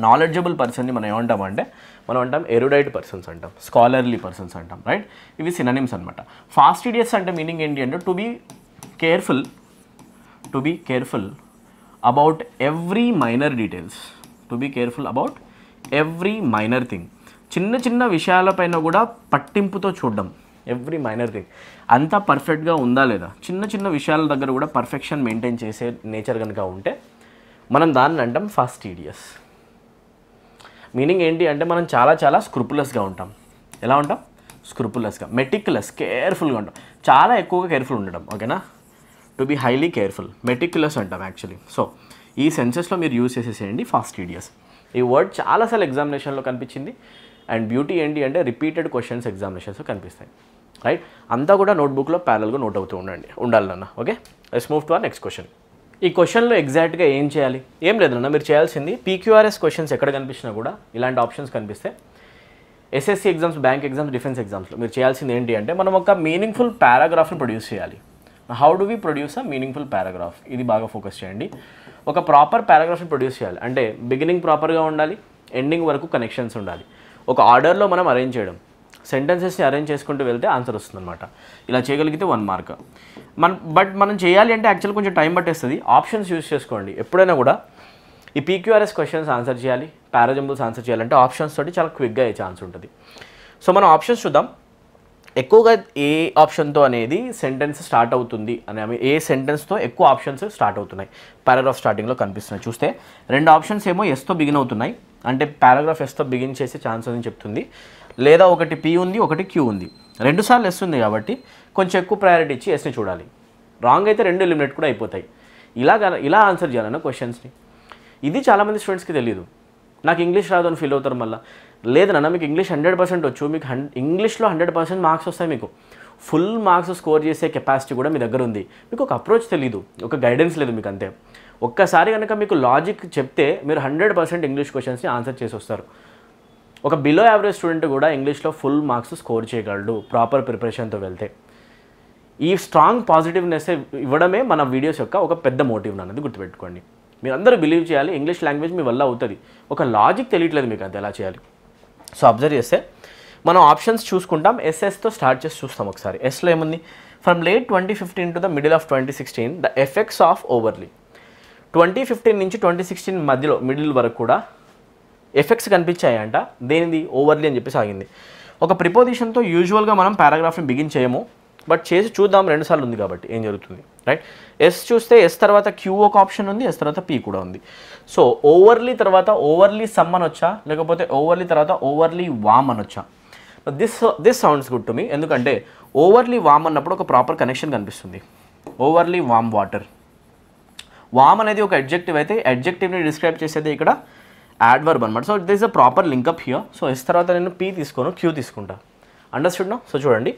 నాలెడ్జబుల్ పర్సన్ని మనం ఏమంటాం అంటే మనం అంటాం ఎరుడైట్ పర్సన్స్ అంటాం, స్కాలర్లీ పర్సన్స్ అంటాం, రైట్. ఇవి సినోనిమ్స్ అనమాట. ఫాస్టిడియస్ అంటే మీనింగ్ ఏంటి అంటే to be careful about every minor details. To be careful about every minor thing. చిన్న చిన్న విషయాలపైన కూడా పట్టింపుతో చూడడం. ఎవ్రీ మైనర్ థింగ్ అంతా పర్ఫెక్ట్గా ఉందా లేదా, చిన్న చిన్న విషయాల దగ్గర కూడా పర్ఫెక్షన్ మెయింటైన్ చేసే నేచర్ కనుక ఉంటే మనం దాన్ని అంటాం ఫాస్టిడియస్. మీనింగ్ ఏంటి అంటే మనం చాలా చాలా స్క్రూపులస్గా ఉంటాం. ఎలా ఉంటాం? స్క్రూపులస్గా, మెటిక్యులస్, కేర్ఫుల్గా ఉంటాం. చాలా ఎక్కువగా కేర్ఫుల్ ఉండడం. ఓకేనా, to be highly careful, meticulous అంటాం యాక్చువల్లీ. సో ఈ సెన్సెస్లో మీరు యూజ్ చేసేసేయండి ఫాస్టిడియస్. ఈ వర్డ్ చాలాసార్లు ఎగ్జామినేషన్లో కనిపించింది. అండ్ బ్యూటీ ఏంటి అంటే రిపీటెడ్ క్వశ్చన్స్ ఎగ్జామినేషన్స్లో కనిపిస్తాయి, రైట్. అంతా కూడా నోట్బుక్లో ప్యారల్గా నోట్ అవుతూ ఉండాలి నాన్న. Okay, let's move to our next question. ఈ క్వశ్చన్లో ఎగ్జాక్ట్గా ఏం చేయాలి? ఏం లేదన్నా, మీరు చేయాల్సింది పీక్యూఆర్ఎస్ క్వశ్చన్స్ ఎక్కడ కనిపించినా కూడా ఇలాంటి ఆప్షన్స్ కనిపిస్తే SSC exams, bank exams, defence ఎగ్జామ్స్లో మీరు చేయాల్సింది ఏంటి అంటే మనం ఒక మీనింగ్ఫుల్ పారాగ్రాఫ్ని ప్రొడ్యూస్ చేయాలి. How do we produce a meaningful paragraph? ఇది బాగా ఫోకస్ చేయండి. ఒక ప్రాపర్ పారాగ్రాఫ్ని ప్రొడ్యూస్ చేయాలి అంటే బిగినింగ్ ప్రాపర్గా ఉండాలి, ఎండింగ్ వరకు కనెక్షన్స్ ఉండాలి. ఒక ఆర్డర్లో మనం అరేంజ్ చేయడం, సెంటెన్సెస్ని అరేంజ్ చేసుకుంటూ వెళ్తే ఆన్సర్ వస్తుంది అనమాట. ఇలా చేయగలిగితే 1 మార్క్. బట్ మనం చేయాలి అంటే యాక్చువల్ కొంచెం టైం పట్టేస్తుంది. ఆప్షన్స్ యూస్ చేసుకోండి. ఎప్పుడైనా కూడా ఈ పీక్యూఆర్ఎస్ క్వశ్చన్స్ ఆన్సర్ చేయాలి, పారాజంబుల్స్ ఆన్సర్ చేయాలంటే ఆప్షన్స్ తోటి చాలా క్విక్గా అయ్యే ఛాన్స్ ఉంటుంది. సో మనం ఆప్షన్స్ చూద్దాం. ఎక్కువగా ఏ ఆప్షన్తో అనేది సెంటెన్స్ స్టార్ట్ అవుతుంది అని, ఏ సెంటెన్స్తో ఎక్కువ ఆప్షన్స్ స్టార్ట్ అవుతున్నాయి పారాగ్రాఫ్ స్టార్టింగ్లో కనిపిస్తున్నాయి. చూస్తే 2 ఆప్షన్స్ ఏమో ఎస్తో బిగిన్ అవుతున్నాయి, అంటే పారాగ్రాఫ్ ఎస్తో బిగిన్ చేసే ఛాన్స్ అని చెప్తుంది. లేదా ఒకటి పీ ఉంది, ఒకటి క్యూ ఉంది. 2 సార్లు ఎస్ ఉంది కాబట్టి కొంచెం ఎక్కువ ప్రయారిటీ ఇచ్చి ఎస్ని చూడాలి. రాంగ్ అయితే 2 ఎలిమినేట్ కూడా అయిపోతాయి. ఇలా ఆన్సర్ చేయాలన్న క్వశ్చన్స్ని. ఇది చాలామంది స్టూడెంట్స్కి తెలియదు. నాకు ఇంగ్లీష్ రాదు అని ఫీల్ అవుతారు. మళ్ళీ లేదన్నా మీకు ఇంగ్లీష్ 100% వచ్చు, మీకు ఇంగ్లీష్లో 100% మార్క్స్ వస్తాయి. మీకు ఫుల్ మార్క్స్ స్కోర్ చేసే కెపాసిటీ కూడా మీ దగ్గర ఉంది. మీకు ఒక అప్రోచ్ తెలీదు, ఒక గైడెన్స్ లేదు మీకు, అంతే. ఒక్కసారి కనుక మీకు లాజిక్ చెప్తే మీరు 100% ఇంగ్లీష్ క్వశ్చన్స్ని ఆన్సర్ చేసి వస్తారు. ఒక బిలో యావరేజ్ స్టూడెంట్ కూడా ఇంగ్లీష్లో ఫుల్ మార్క్స్ స్కోర్ చేయగలడు ప్రాపర్ ప్రిపరేషన్తో వెళ్తే. ఈ స్ట్రాంగ్ పాజిటివ్నెస్ ఇవ్వడమే మన వీడియోస్ యొక్క ఒక పెద్ద మోటివ్ అన్నది గుర్తుపెట్టుకోండి. మీరు అందరూ బిలీవ్ చేయాలి ఇంగ్లీష్ లాంగ్వేజ్ మీ వల్ల అవుతుంది. ఒక లాజిక్ తెలియట్లేదు మీకు, అంతే ఎలా చేయాలి. సో అబ్జర్వ్ చేస్తే మనం ఆప్షన్స్ చూసుకుంటాం. ఎస్ఎస్తో స్టార్ట్ చేసి చూస్తాం ఒకసారి. ఎస్లో ఏముంది? From late 2015 to the middle of 2016 the effects of overly. 2015 నుంచి 2016 మధ్యలో మిడిల్ వరకు కూడా ఎఫెక్ట్స్ కనిపించాయంట. దేనిది? ఓవర్లీ అని చెప్పి సాగింది. ఒక ప్రిపోజిషన్తో యూజువల్గా మనం పారాగ్రాఫ్ని బిగిన్ చేయము, బట్ చేసి చూద్దాం, 2 సార్లు ఉంది కాబట్టి ఏం జరుగుతుంది, రైట్. ఎస్ చూస్తే ఎస్ తర్వాత క్యూ ఒక ఆప్షన్ ఉంది, ఎస్ తర్వాత పీ కూడా ఉంది. సో ఓవర్లీ తర్వాత ఓవర్లీ సమ్ అనొచ్చా, లేకపోతే ఓవర్లీ తర్వాత ఓవర్లీ వామ్ అనొచ్చా? This sounds good to me. ఎందుకంటే ఓవర్లీ వామ్ అన్నప్పుడు ఒక ప్రాపర్ కనెక్షన్ కనిపిస్తుంది. Overly warm water. వామ్ అనేది ఒక అడ్జెక్టివ్ అయితే అడ్జెక్టివ్ని డిస్క్రైబ్ చేసేది ఇక్కడ యాడ్వర్బ్ అనమాట. So this a proper linkup here. So S తర్వాత నేను పీ తీసుకోను, క్యూ తీసుకుంటా. Understood no? సో చూడండి,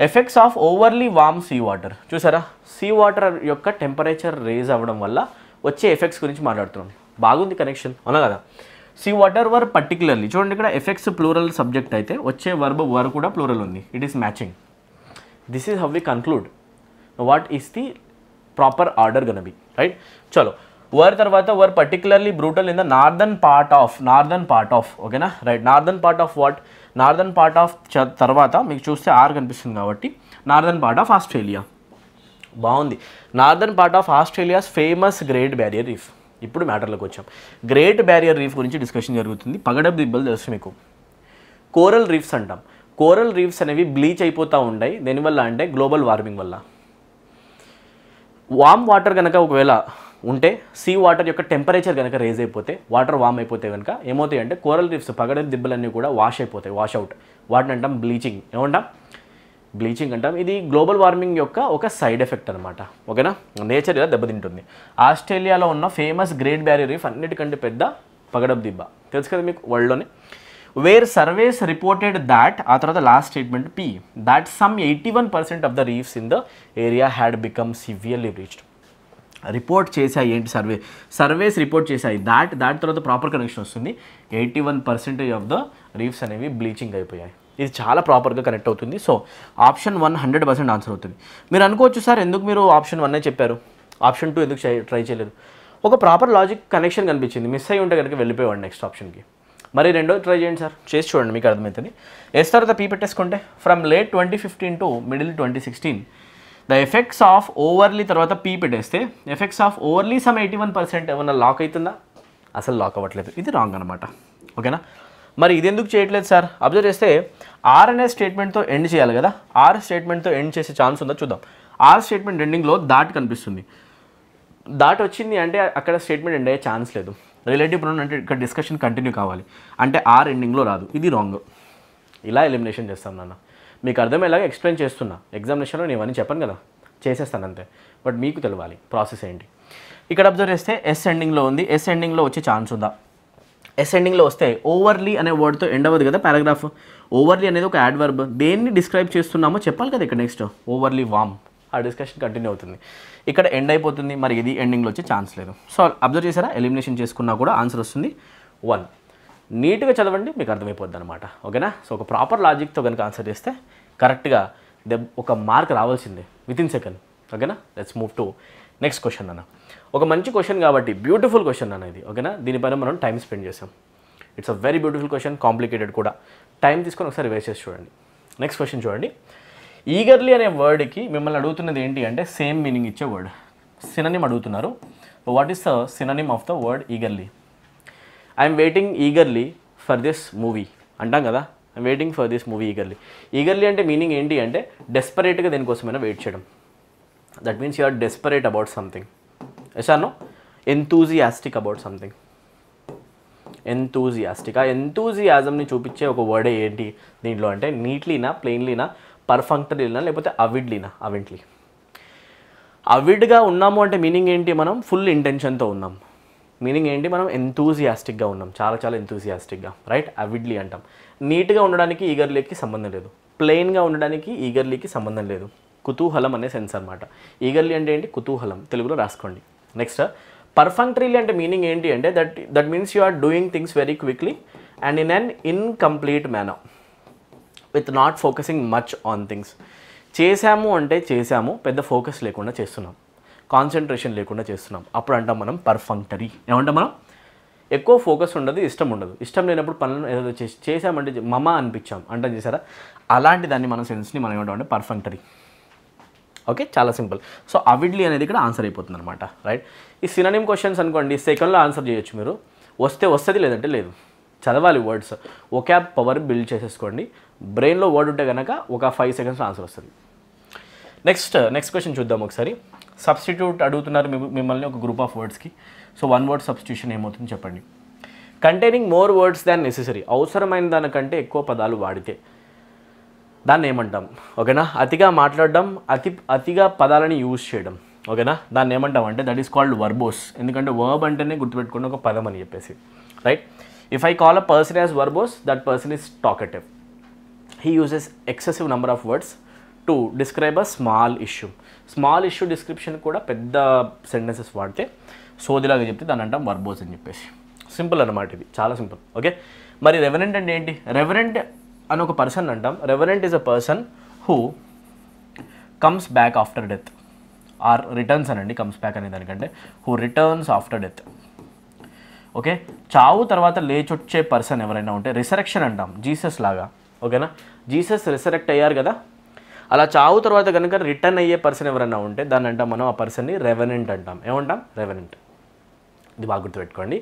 effects of overly warm sea water. చూసారా, సీ వాటర్ యొక్క టెంపరేచర్ రేజ్ అవ్వడం వల్ల వచ్చే ఎఫెక్ట్స్ గురించి మాట్లాడుతున్నాం. బాగుంది కనెక్షన్, అవునా కదా? సీ వాటర్ వర్ పర్టికులర్లీ. చూడండి ఇక్కడ ఎఫెక్ట్స్ ప్లూరల్ సబ్జెక్ట్ అయితే వచ్చే వర్బ్ వర్ కూడా ప్లూరల్ ఉంది. It is matching. This is how we conclude what is the proper order gonna be, right. చలో, వర్ తర్వాత were particularly brutal in the northern part of ఓకేనా, right. Northern part of what? Northern part of తర్వాత మీకు చూస్తే R కనిపిస్తుంది కాబట్టి northern part of Australia. బాగుంది. Northern part of Australia's famous Great Barrier Reef. ఇప్పుడు మ్యాటర్లోకి వచ్చాం. గ్రేట్ బ్యారియర్ రీఫ్ గురించి డిస్కషన్ జరుగుతుంది. పగడపు దిబ్బలు తెలుసు మీకు. కోరల్ రీఫ్స్ అంటాం. కోరల్ రీఫ్స్ అనేవి బ్లీచ్ అయిపోతూ ఉంటాయి. దేనివల్ల అంటే గ్లోబల్ వార్మింగ్ వల్ల. వామ్ వాటర్ కనుక ఒకవేళ ఉంటే సీ వాటర్ యొక్క టెంపరేచర్ కనుక రేజ్ అయిపోతే, వాటర్ వామ్ అయిపోతే కనుక ఏమవుతాయి అంటే కోరల్ రీఫ్స్ పగడపు దిబ్బలన్నీ కూడా వాష్ అయిపోతాయి, వాష్ అవుట్. వాటిని అంటాం బ్లీచింగ్. ఏమంటాం? బ్లీచింగ్ అంటాం. ఇది గ్లోబల్ వార్మింగ్ యొక్క ఒక సైడ్ ఎఫెక్ట్ అనమాట. ఓకేనా? నేచర్ ఇలా దెబ్బతింటుంది. ఆస్ట్రేలియాలో ఉన్న ఫేమస్ గ్రేట్ బ్యారియర్ రీఫ్ అన్నిటికంటే పెద్ద పగడపు దిబ్బ, తెలుసు కదా మీకు వరల్డ్లోనే. వేర్ సర్వేస్ రిపోర్టెడ్ దాట్, ఆ తర్వాత last statement P, that some 81% of the reefs in the area had become severely bleached. Report చేశాయి ఏంటి? సర్వేస్ రిపోర్ట్ చేశాయి దాట్ తర్వాత ప్రాపర్ కనెక్షన్ వస్తుంది. 81% ఆఫ్ ద రీఫ్స్ అనేవి బ్లీచింగ్ అయిపోయాయి. ఇది చాలా ప్రాపర్గా కనెక్ట్ అవుతుంది. సో ఆప్షన్ 1 100% ఆన్సర్ అవుతుంది. మీరు అనుకోవచ్చు సార్ ఎందుకు మీరు ఆప్షన్ 1 చెప్పారు, ఆప్షన్ 2 ఎందుకు ట్రై చేయలేదు? ఒక ప్రాపర్ లాజిక్ కనెక్షన్ కనిపించింది, మిస్ అయ్యి ఉంటే కనుక వెళ్ళిపోయాడు నెక్స్ట్ ఆప్షన్కి. మరి రెండో ట్రై చేయండి సార్, చేసి చూడండి మీకు అర్థమవుతుంది. ఎస్ తర్వాత పీ పెట్టేసుకుంటే from late 2015 to middle 2016 the effects of overly, తర్వాత పీ పెట్టేస్తే ఎఫెక్ట్స్ ఆఫ్ ఓవర్లీ సమ్ 81% ఏమన్నా లాక్ అవుతుందా? అసలు లాక్ అవ్వట్లేదు. ఇది రాంగ్ అనమాట. ఓకేనా? మరి ఇది ఎందుకు చేయట్లేదు సార్? అబ్జర్వ్ చేస్తే ఆర్ అనే స్టేట్మెంట్తో ఎండ్ చేయాలి కదా, ఆర్ స్టేట్మెంట్తో ఎండ్ చేసే ఛాన్స్ ఉందా చూద్దాం. ఆర్ స్టేట్మెంట్ ఎండింగ్లో దాట్ కనిపిస్తుంది. దాట్ వచ్చింది అంటే అక్కడ స్టేట్మెంట్ ఎండ్ అయ్యే ఛాన్స్ లేదు. రిలేటివ్ ప్రొనౌన్ అంటే ఇక్కడ డిస్కషన్ కంటిన్యూ కావాలి అంటే ఆర్ ఎండింగ్లో రాదు. ఇది రాంగ్. ఇలా ఎలిమినేషన్ చేస్తాం నాన్న. మీకు అర్థమయ్యేలాగా ఎక్స్ప్లెయిన్ చేస్తున్నా. ఎగ్జామినేషన్లో నేను ఇవన్నీ చెప్పను కదా, చేసేస్తాను అంతే. బట్ మీకు తెలవాలి ప్రాసెస్ ఏంటి. ఇక్కడ అబ్జర్వ్ చేస్తే ఎస్ ఎండింగ్లో ఉంది. ఎస్ ఎండింగ్లో వచ్చే ఛాన్స్ ఉందా? ఎస్ ఎండింగ్లో వస్తే ఓవర్లీ అనే వర్డ్తో ఎండ్ అవ్వదు కదా పారాగ్రాఫ్. ఓవర్లీ అనేది ఒక యాడ్వర్బ్. దేన్ని డిస్క్రైబ్ చేస్తున్నామో చెప్పాలి కదా ఇక్కడ. నెక్స్ట్ ఓవర్లీ వామ్, ఆ డిస్కషన్ కంటిన్యూ అవుతుంది. ఇక్కడ ఎండ్ అయిపోతుంది. మరి ఇది ఎండింగ్లో వచ్చే ఛాన్స్ లేదు. సో అబ్జర్వ్ చేశారా? ఎలిమినేషన్ చేసుకున్నా కూడా ఆన్సర్ వస్తుంది 1. నీట్గా చదవండి, మీకు అర్థమైపోద్ది అనమాట. ఓకేనా? సో ఒక ప్రాపర్ లాజిక్తో కనుక ఆన్సర్ చేస్తే కరెక్ట్గా ఒక మార్క్ రావాల్సిందే వితిన్ సెకండ్. ఓకేనా? Let's move to next question అన్న. ఒక మంచి క్వశ్చన్ కాబట్టి బ్యూటిఫుల్ క్వశ్చన్ అన్న ఇది. ఓకేనా? దీనిపైన మనం టైం స్పెండ్ చేసాం. It's a very beautiful question, complicated కూడా. టైం తీసుకొని ఒకసారి వేస్ట్ చేసి చూడండి. నెక్స్ట్ క్వశ్చన్ చూడండి. ఈగర్లీ అనే వర్డ్కి మిమ్మల్ని అడుగుతున్నది ఏంటి అంటే సేమ్ మీనింగ్ ఇచ్చే వర్డ్, సినోనిమ్ అడుగుతున్నారు. What is the synonym of the word eagerly? I'm waiting eagerly for this movie అంటాం కదా. I'm waiting for this movie eagerly. Eagerly అంటే మీనింగ్ ఏంటి అంటే డెస్పరేట్గా దేనికోసమైనా వెయిట్ చేయడం. That means you are desperate about something. Yes or no? Enthusiastic about something. Enthusiastic. ఆ ఎంతూజియాజంని చూపించే ఒక వర్డే ఏంటి దీంట్లో అంటే నీట్లీనా, ప్లెయిన్లీనా, పర్ఫంక్టరీనా, లేకపోతే అవిడ్లీనా? అవెంట్లీ. అవిడ్గా ఉన్నాము అంటే మీనింగ్ ఏంటి? మనం ఫుల్ ఇంటెన్షన్తో ఉన్నాం. మీనింగ్ ఏంటి? మనం ఎంతూజియాస్టిక్గా ఉన్నాం, చాలా చాలా ఎంతూజియాస్టిక్గా. రైట్? అవిడ్లీ అంటాం. నీట్గా ఉండడానికి ఈగర్లీకి సంబంధం లేదు, ప్లెయిన్గా ఉండడానికి ఈగర్లీకి సంబంధం లేదు. కుతూహలం అనే సెన్స్ అనమాట. ఈగర్లీ అంటే ఏంటి? కుతూహలం. తెలుగులో రాసుకోండి. నెక్స్ట్ పర్ఫంక్టరీలీ అంటే మీనింగ్ ఏంటి అంటే that means you are doing things very quickly and in an incomplete manner with not focusing much on things. చేసాము అంటే చేసాము, పెద్ద ఫోకస్ లేకుండా చేస్తున్నాం, కాన్సన్ట్రేషన్ లేకుండా చేస్తున్నాం, అప్పుడు అంటాం మనం పర్ఫంక్టరీ. ఏమంటాం మనం? ఎక్కువ ఫోకస్ ఉండదు, ఇష్టం ఉండదు. ఇష్టం లేనప్పుడు పనులను ఏదో చేసామంటే మమ అనిపించాం అంటాం, చేశారా? అలాంటి దాన్ని మన సెన్స్ని మనం ఏమంటాం అంటే పర్ఫంక్టరీ. ఓకే, చాలా సింపుల్. సో అవిడ్లీ అనేది ఇక్కడ ఆన్సర్ అయిపోతుంది అనమాట. రైట్? ఈ సినోనిమ్ క్వశ్చన్స్ అనుకోండి సెకండ్లో ఆన్సర్ చేయొచ్చు మీరు. వస్తే వస్తుంది, లేదంటే లేదు. చదవాలి వర్డ్స్, ఒకాబ్ పవర్ బిల్డ్ చేసేసుకోండి. బ్రెయిన్లో వర్డ్ ఉంటే కనుక ఒక 5 secondsలో ఆన్సర్ వస్తుంది. నెక్స్ట్ క్వశ్చన్ చూద్దాం ఒకసారి. సబ్స్టిట్యూట్ అడుగుతున్నారు మిమ్మల్ని ఒక గ్రూప్ ఆఫ్ వర్డ్స్కి. సో 1 word సబ్స్టిట్యూషన్ ఏమవుతుంది చెప్పండి. Containing more words than necessary. అవసరమైన దానికంటే ఎక్కువ పదాలు వాడితే దాన్ని ఏమంటాం? ఓకేనా? అతిగా మాట్లాడడం, అతిగా పదాలని యూజ్ చేయడం. ఓకేనా? దాన్ని ఏమంటాం అంటే దట్ ఈస్ కాల్డ్ వర్బోస్. ఎందుకంటే వర్బ్ అంటేనే గుర్తుపెట్టుకుని ఒక పదం అని చెప్పేసి. Right? If I call a person as verbose, that person is talkative. He uses excessive number of words to describe a small issue. Small issue description కూడా పెద్ద సెంటెన్సెస్ వాడితే, సోదిలాగా చెప్తే దాన్ని అంటాం వర్బోస్ అని చెప్పేసి. సింపుల్ అన్నమాట, ఇది చాలా సింపుల్. ఓకే, మరి రెవరెంట్ అంటే ఏంటి? రెవరెంట్ అని ఒక పర్సన్ అంటాం. Reverent is a person who comes back after death or returns అనండి. కమ్స్ బ్యాక్ అనే దానికంటే who returns after death. Okay, చావు తర్వాత లేచొచ్చే పర్సన్ ఎవరైనా ఉంటే రిసరెక్షన్ అంటాం, జీసస్ లాగా. ఓకేనా? జీసస్ రిసరెక్ట్ అయ్యారు కదా, అలా చావు తర్వాత కనుక రిటర్న్ అయ్యే పర్సన్ ఎవరైనా ఉంటే దాన్ని అంటాం మనం ఆ పర్సన్ని రెవెనెంట్ అంటాం. ఏమంటాం? రెవెనెంట్. ఇది బాగా గుర్తుపెట్టుకోండి.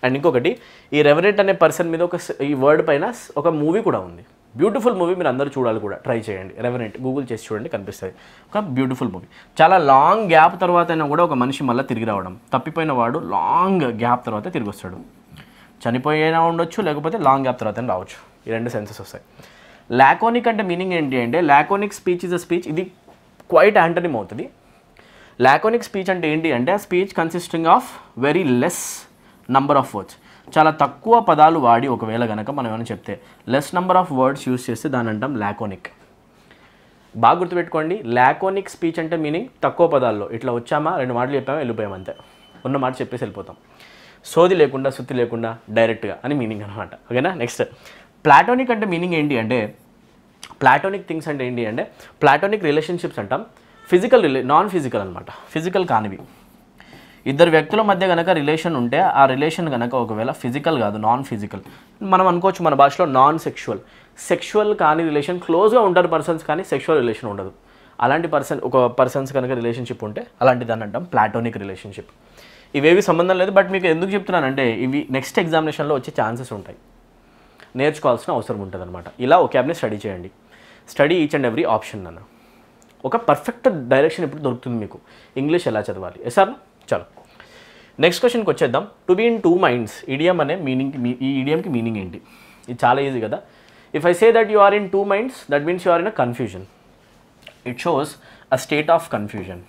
అండ్ ఇంకొకటి, ఈ రెవరెంట్ అనే పర్సన్ మీద ఈ వర్డ్ పైన ఒక మూవీ కూడా ఉంది. బ్యూటిఫుల్ మూవీ, మీరు అందరూ చూడాలి కూడా, ట్రై చేయండి. రెవెనెంట్ గూగుల్ చేసి చూడండి, కనిపిస్తుంది. ఒక బ్యూటిఫుల్ మూవీ. చాలా లాంగ్ గ్యాప్ తర్వాత అయినా కూడా ఒక మనిషి మళ్ళీ తిరిగి రావడం. తప్పిపోయిన వాడు లాంగ్ గ్యాప్ తర్వాత తిరిగి వస్తాడు. చనిపోయినా ఉండొచ్చు, లేకపోతే లాంగ్ గ్యాప్ తర్వాత రావచ్చు. ఈ రెండు సెన్సెస్ వస్తాయి. లాకోనిక్ అంటే మీనింగ్ ఏంటి అంటే, laconic speech is a speech, ఇది క్వైట్ యాంటనిమ్ అవుతుంది. లాకోనిక్ స్పీచ్ అంటే ఏంటి అంటే, ఆ speech consisting of very less number of words. చాలా తక్కువ పదాలు వాడి ఒకవేళ కనుక మనం ఏమైనా చెప్తే, less number of words use చేస్తే దాని అంటాం లాకోనిక్. బాగా గుర్తుపెట్టుకోండి, లాకోనిక్ స్పీచ్ అంటే మీనింగ్ తక్కువ పదాల్లో, ఇట్లా వచ్చామా 2 మాటలు చెప్పామా వెళ్ళిపోయాం అంతే, ఉన్న మాట చెప్పేసి వెళ్ళిపోతాం. సోది లేకుండా సుత్తి లేకుండా డైరెక్ట్గా అని మీనింగ్ అనమాట. ఓకేనా. నెక్స్ట్ ప్లాటోనిక్ అంటే మీనింగ్ ఏంటి అంటే, ప్లాటోనిక్ థింగ్స్ అంటే ఏంటి అంటే, ప్లాటోనిక్ రిలేషన్షిప్స్ అంటాం. ఫిజికల్ నాన్ ఫిజికల్ అనమాట, ఫిజికల్ కానివి. ఇద్దరు వ్యక్తుల మధ్య కనుక రిలేషన్ ఉంటే ఆ రిలేషన్ కనుక ఒకవేళ ఫిజికల్ కాదు, నాన్ ఫిజికల్, మనం అనుకోవచ్చు మన భాషలో నాన్ సెక్షువల్. సెక్షువల్ కాని రిలేషన్, క్లోజ్గా ఉంటారు పర్సన్స్ కానీ సెక్షువల్ రిలేషన్ ఉండదు. అలాంటి ఒక పర్సన్స్ కనుక రిలేషన్షిప్ ఉంటే అలాంటి దాన్ని అంటాం ప్లాటోనిక్ రిలేషన్షిప్. ఇవేవి సంబంధం లేదు, బట్ మీకు ఎందుకు చెప్తున్నానంటే ఇవి నెక్స్ట్ ఎగ్జామినేషన్లో వచ్చే ఛాన్సెస్ ఉంటాయి, నేర్చుకోవాల్సిన అవసరం ఉంటుంది అనమాట. ఇలా ఒకాబ్ని స్టడీ చేయండి. Study each and every option అన్న ఒక పర్ఫెక్ట్ డైరెక్షన్ ఇప్పుడు దొరుకుతుంది మీకు, ఇంగ్లీష్ ఎలా చదవాలి. సార్ చలో నెక్స్ట్ క్వశ్చన్కి వచ్చేద్దాం. To be in 2 minds idiom అనే మీనింగ్, ఈ ఇడియంకి మీనింగ్ ఏంటి? ఇది చాలా ఈజీ కదా. If I say that you are in 2 minds, that means you are in a confusion. It shows a state of confusion.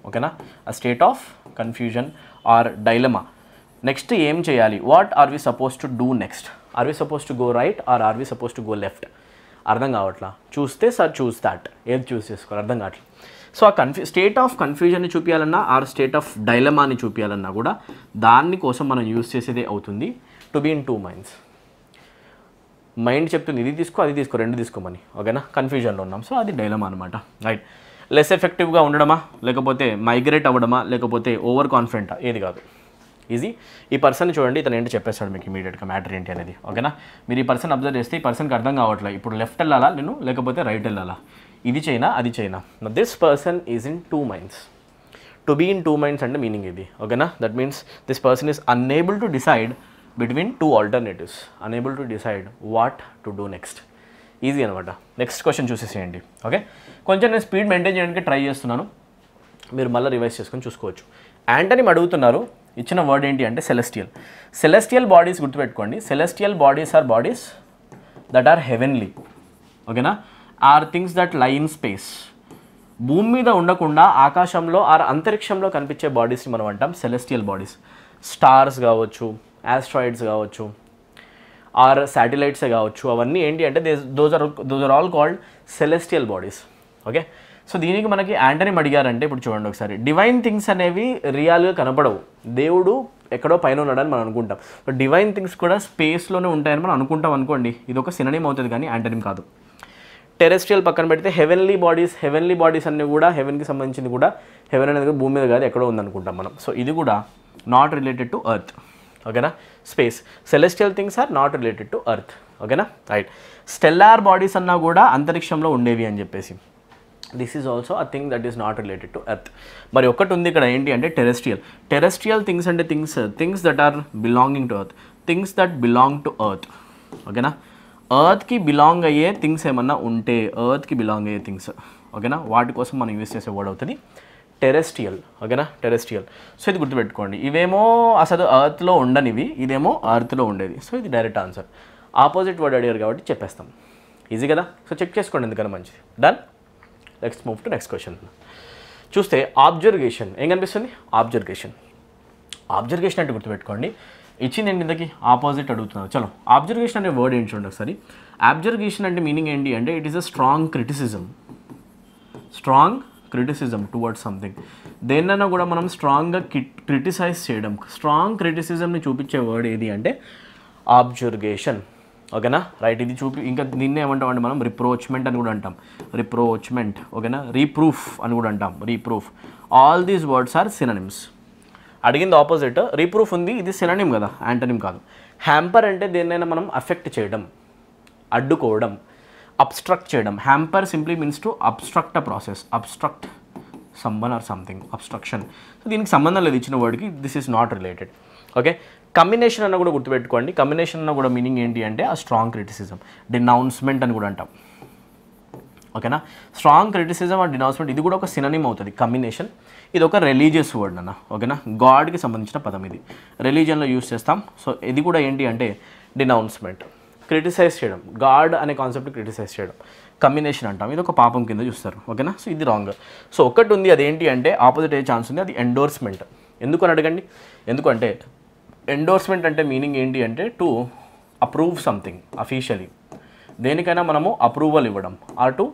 ఓకేనా, a state of confusion or dilemma. Next ఏం చేయాలి? What are we suppose to do next? Are we suppose to go right or are we suppose to go left? అర్థం కావట్లా. చూస్తే sir choose that, ఏది చూస్ చేసుకోవాలి అర్థం కావట్లేదు. సో ఆ స్టేట్ ఆఫ్ కన్ఫ్యూజన్ని చూపించాలన్నా ఆర్ స్టేట్ ఆఫ్ డైలమాని చూపించాలన్నా కూడా దానికోసం మనం యూస్ చేసేదే అవుతుంది to be in 2 minds. Mind చెప్తుంది ఇది తీసుకో అది తీసుకో, 2 తీసుకోమని. ఓకేనా, కన్ఫ్యూజన్లో ఉన్నాం. సో అది డైలమా అనమాట. రైట్. లెస్ ఎఫెక్టివ్గా ఉండడమా, లేకపోతే మైగ్రేట్ అవ్వడమా, లేకపోతే ఓవర్ కాన్ఫిడెంటా? ఏది కాదు, ఈజీ. ఈ పర్సన్ చూడండి, ఇతను ఏంటి చెప్పేస్తాడు మీకు ఇమీడియట్గా మ్యాటర్ ఏంటి అనేది. ఓకేనా, మీరు ఈ పర్సన్ అబ్జర్వ్ చేస్తే ఈ పర్సన్కి అర్థం కావట్లేదు ఇప్పుడు లెఫ్ట్ వెళ్ళాలా నేను, లేకపోతే రైట్ వెళ్ళాలా, ఇది చైనా అది చైనా. This person is in 2 minds. To be in 2 minds అంటే మీనింగ్ ఇది. ఓకేనా, that means this person is unable to decide between 2 alternatives, unable to decide what to do next. Easy అనమాట. నెక్స్ట్ క్వశ్చన్ చూసేసేయండి. ఓకే, కొంచెం నేను speed maintain చేయడానికి try చేస్తున్నాను, మీరు మళ్ళీ రివైజ్ చేసుకొని చూసుకోవచ్చు. యాంటనిమ్ అడుగుతున్నారు, ఇచ్చిన వర్డ్ ఏంటి అంటే సెలెస్టియల్. సెలెస్టియల్ బాడీస్ గుర్తుపెట్టుకోండి. Celestial bodies are bodies that are heavenly. ఓకేనా, or things that lie in space. భూమి మీద ఉండకుండా ఆకాశంలో ఆర్ అంతరిక్షంలో కనిపించే బాడీస్ని మనం అంటాం సెలెస్టియల్ బాడీస్. స్టార్స్ కావచ్చు, ఆస్ట్రాయిడ్స్ కావచ్చు, ఆర్ శాటిలైట్సే కావచ్చు, అవన్నీ ఏంటి అంటే those are all called celestial bodies. Okay, so దీనికి మనకి యాంటనిమ్ అడిగారంటే ఇప్పుడు చూడండి ఒకసారి. డివైన్ థింగ్స్ అనేవి రియల్గా కనపడవు, దేవుడు ఎక్కడో పైన ఉన్నాడని మనం అనుకుంటాం. సో డివైన్ థింగ్స్ కూడా స్పేస్లోనే ఉంటాయని మనం అనుకుంటాం అనుకోండి, ఇది ఒక సినోనిమ్ అవుతుంది కానీ యాంటనిమ్ కాదు. టెరెస్ట్రియల్ పక్కన పెడితే హెవెన్లీ బాడీస్ అన్నీ కూడా హెవెన్కి సంబంధించింది కూడా, హెవెన్ అనేది భూమి మీద కాదు ఎక్కడో ఉందనుకుంటాం మనం. సో ఇది కూడా నాట్ రిలేటెడ్ టు ఎర్త్. ఓకేనా, space. Celestial things are not related to earth. ఓకేనా, రైట్. స్టెల్లార్ బాడీస్ అన్నా కూడా అంతరిక్షంలో ఉండేవి అని చెప్పేసి, this is also a thing that is not related to earth. మరి ఒకటి ఉంది ఇక్కడ ఏంటి అంటే టెరెస్ట్రియల్ థింగ్స్ అంటే things that are belonging to earth, things that belong to earth. ఓకేనా, ఎర్త్కి బిలాంగ్ అయ్యే థింగ్స్ ఏమన్నా ఉంటే, ఎర్త్కి బిలాంగ్ అయ్యే థింగ్స్, ఓకేనా, వాటి కోసం మనం యూస్ చేసే వర్డ్ అవుతుంది టెరెస్ట్రియల్. ఓకేనా, టెరెస్ట్రియల్. సో ఇది గుర్తుపెట్టుకోండి. ఇవేమో అసలు ఎర్త్లో ఉండనివి, ఇదేమో ఎర్త్లో ఉండేది. సో ఇది డైరెక్ట్ ఆన్సర్. ఆపోజిట్ వర్డ్ అడిగారు కాబట్టి చెప్పేస్తాం. ఈజీ కదా. సో చెక్ చేసుకోండి ఎందుకన్నా మంచిది. Done. Next move to next question. చూస్తే ఆబ్జర్వేషన్ ఏం కనిపిస్తుంది? ఆబ్జర్వేషన్ అంటే గుర్తుపెట్టుకోండి, ఇచ్చింది ఏంటి ఇంతకీ ఆపోజిట్ అడుగుతున్నారు. చలో, ఆబ్జర్వేషన్ అనే వర్డ్ ఏంటి చూడండి ఒకసారి. ఆబ్జర్వేషన్ అంటే మీనింగ్ ఏంటి అంటే it is a strong criticism towards something. దేన్నైనా కూడా మనం స్ట్రాంగ్గా క్రిటిసైజ్ చేయడం, స్ట్రాంగ్ క్రిటిసిజంని చూపించే వర్డ్ ఏది అంటే ఆబ్జర్వేషన్. ఓకేనా, రైట్. ఇది ఇంకా దీన్ని ఏమంటాం అంటే మనం రిప్రోచ్మెంట్ అని కూడా అంటాం, ఓకేనా, రీప్రూఫ్ అని కూడా అంటాం, reproof. All these words are synonyms. అడిగింది ఆపోజిట్, రీప్రూఫ్ ఉంది, ఇది సినోనిమ్ కదా, యాంటనిమ్ కాదు. హ్యాంపర్ అంటే దేన్నైనా మనం అఫెక్ట్ చేయడం, అడ్డుకోవడం, అబ్స్ట్రక్ట్ చేయడం. Hamper simply means to obstruct a process, obstruct someone or something, obstruction. So దీనికి సంబంధం లేదు ఇచ్చిన వర్డ్కి, this is not related. Okay, commination అన్న కూడా గుర్తుపెట్టుకోండి. కమ్యూనేషన్ అన్న కూడా మీనింగ్ ఏంటి అంటే ఆ స్ట్రాంగ్ క్రిటిసిజం, డినౌన్స్మెంట్ అని కూడా అంటాం. ఓకేనా, స్ట్రాంగ్ క్రిటిసిజం అండ్ డినౌన్స్మెంట్ ఇది కూడా ఒక సినోనిమ్ అవుతుంది కమ్యూనేషన్. ఇది ఒక రిలీజియస్ వర్డ్ అన్న. ఓకేనా, గాడ్కి సంబంధించిన పదం ఇది, రిలీజియన్లో యూస్ చేస్తాం. సో ఇది కూడా ఏంటి అంటే డినౌన్స్మెంట్, క్రిటిసైజ్ చేయడం, గాడ్ అనే కాన్సెప్ట్ క్రిటిసైజ్ చేయడం, కమ్యూనేషన్ అంటాం. ఇది ఒక పాపం కింద చూస్తారు. ఓకేనా, సో ఇది రాంగ్. సో ఒకటి ఉంది, అదేంటి అంటే ఆపోజిట్ అయ్యే ఛాన్స్ ఉంది, అది ఎండోర్స్మెంట్. ఎందుకు అని అడగండి. ఎందుకంటే ఎండోర్స్మెంట్ అంటే మీనింగ్ ఏంటి అంటే టు అప్రూవ్ సంథింగ్ అఫీషియలీ, దేనికైనా మనము అప్రూవల్ ఇవ్వడం, or to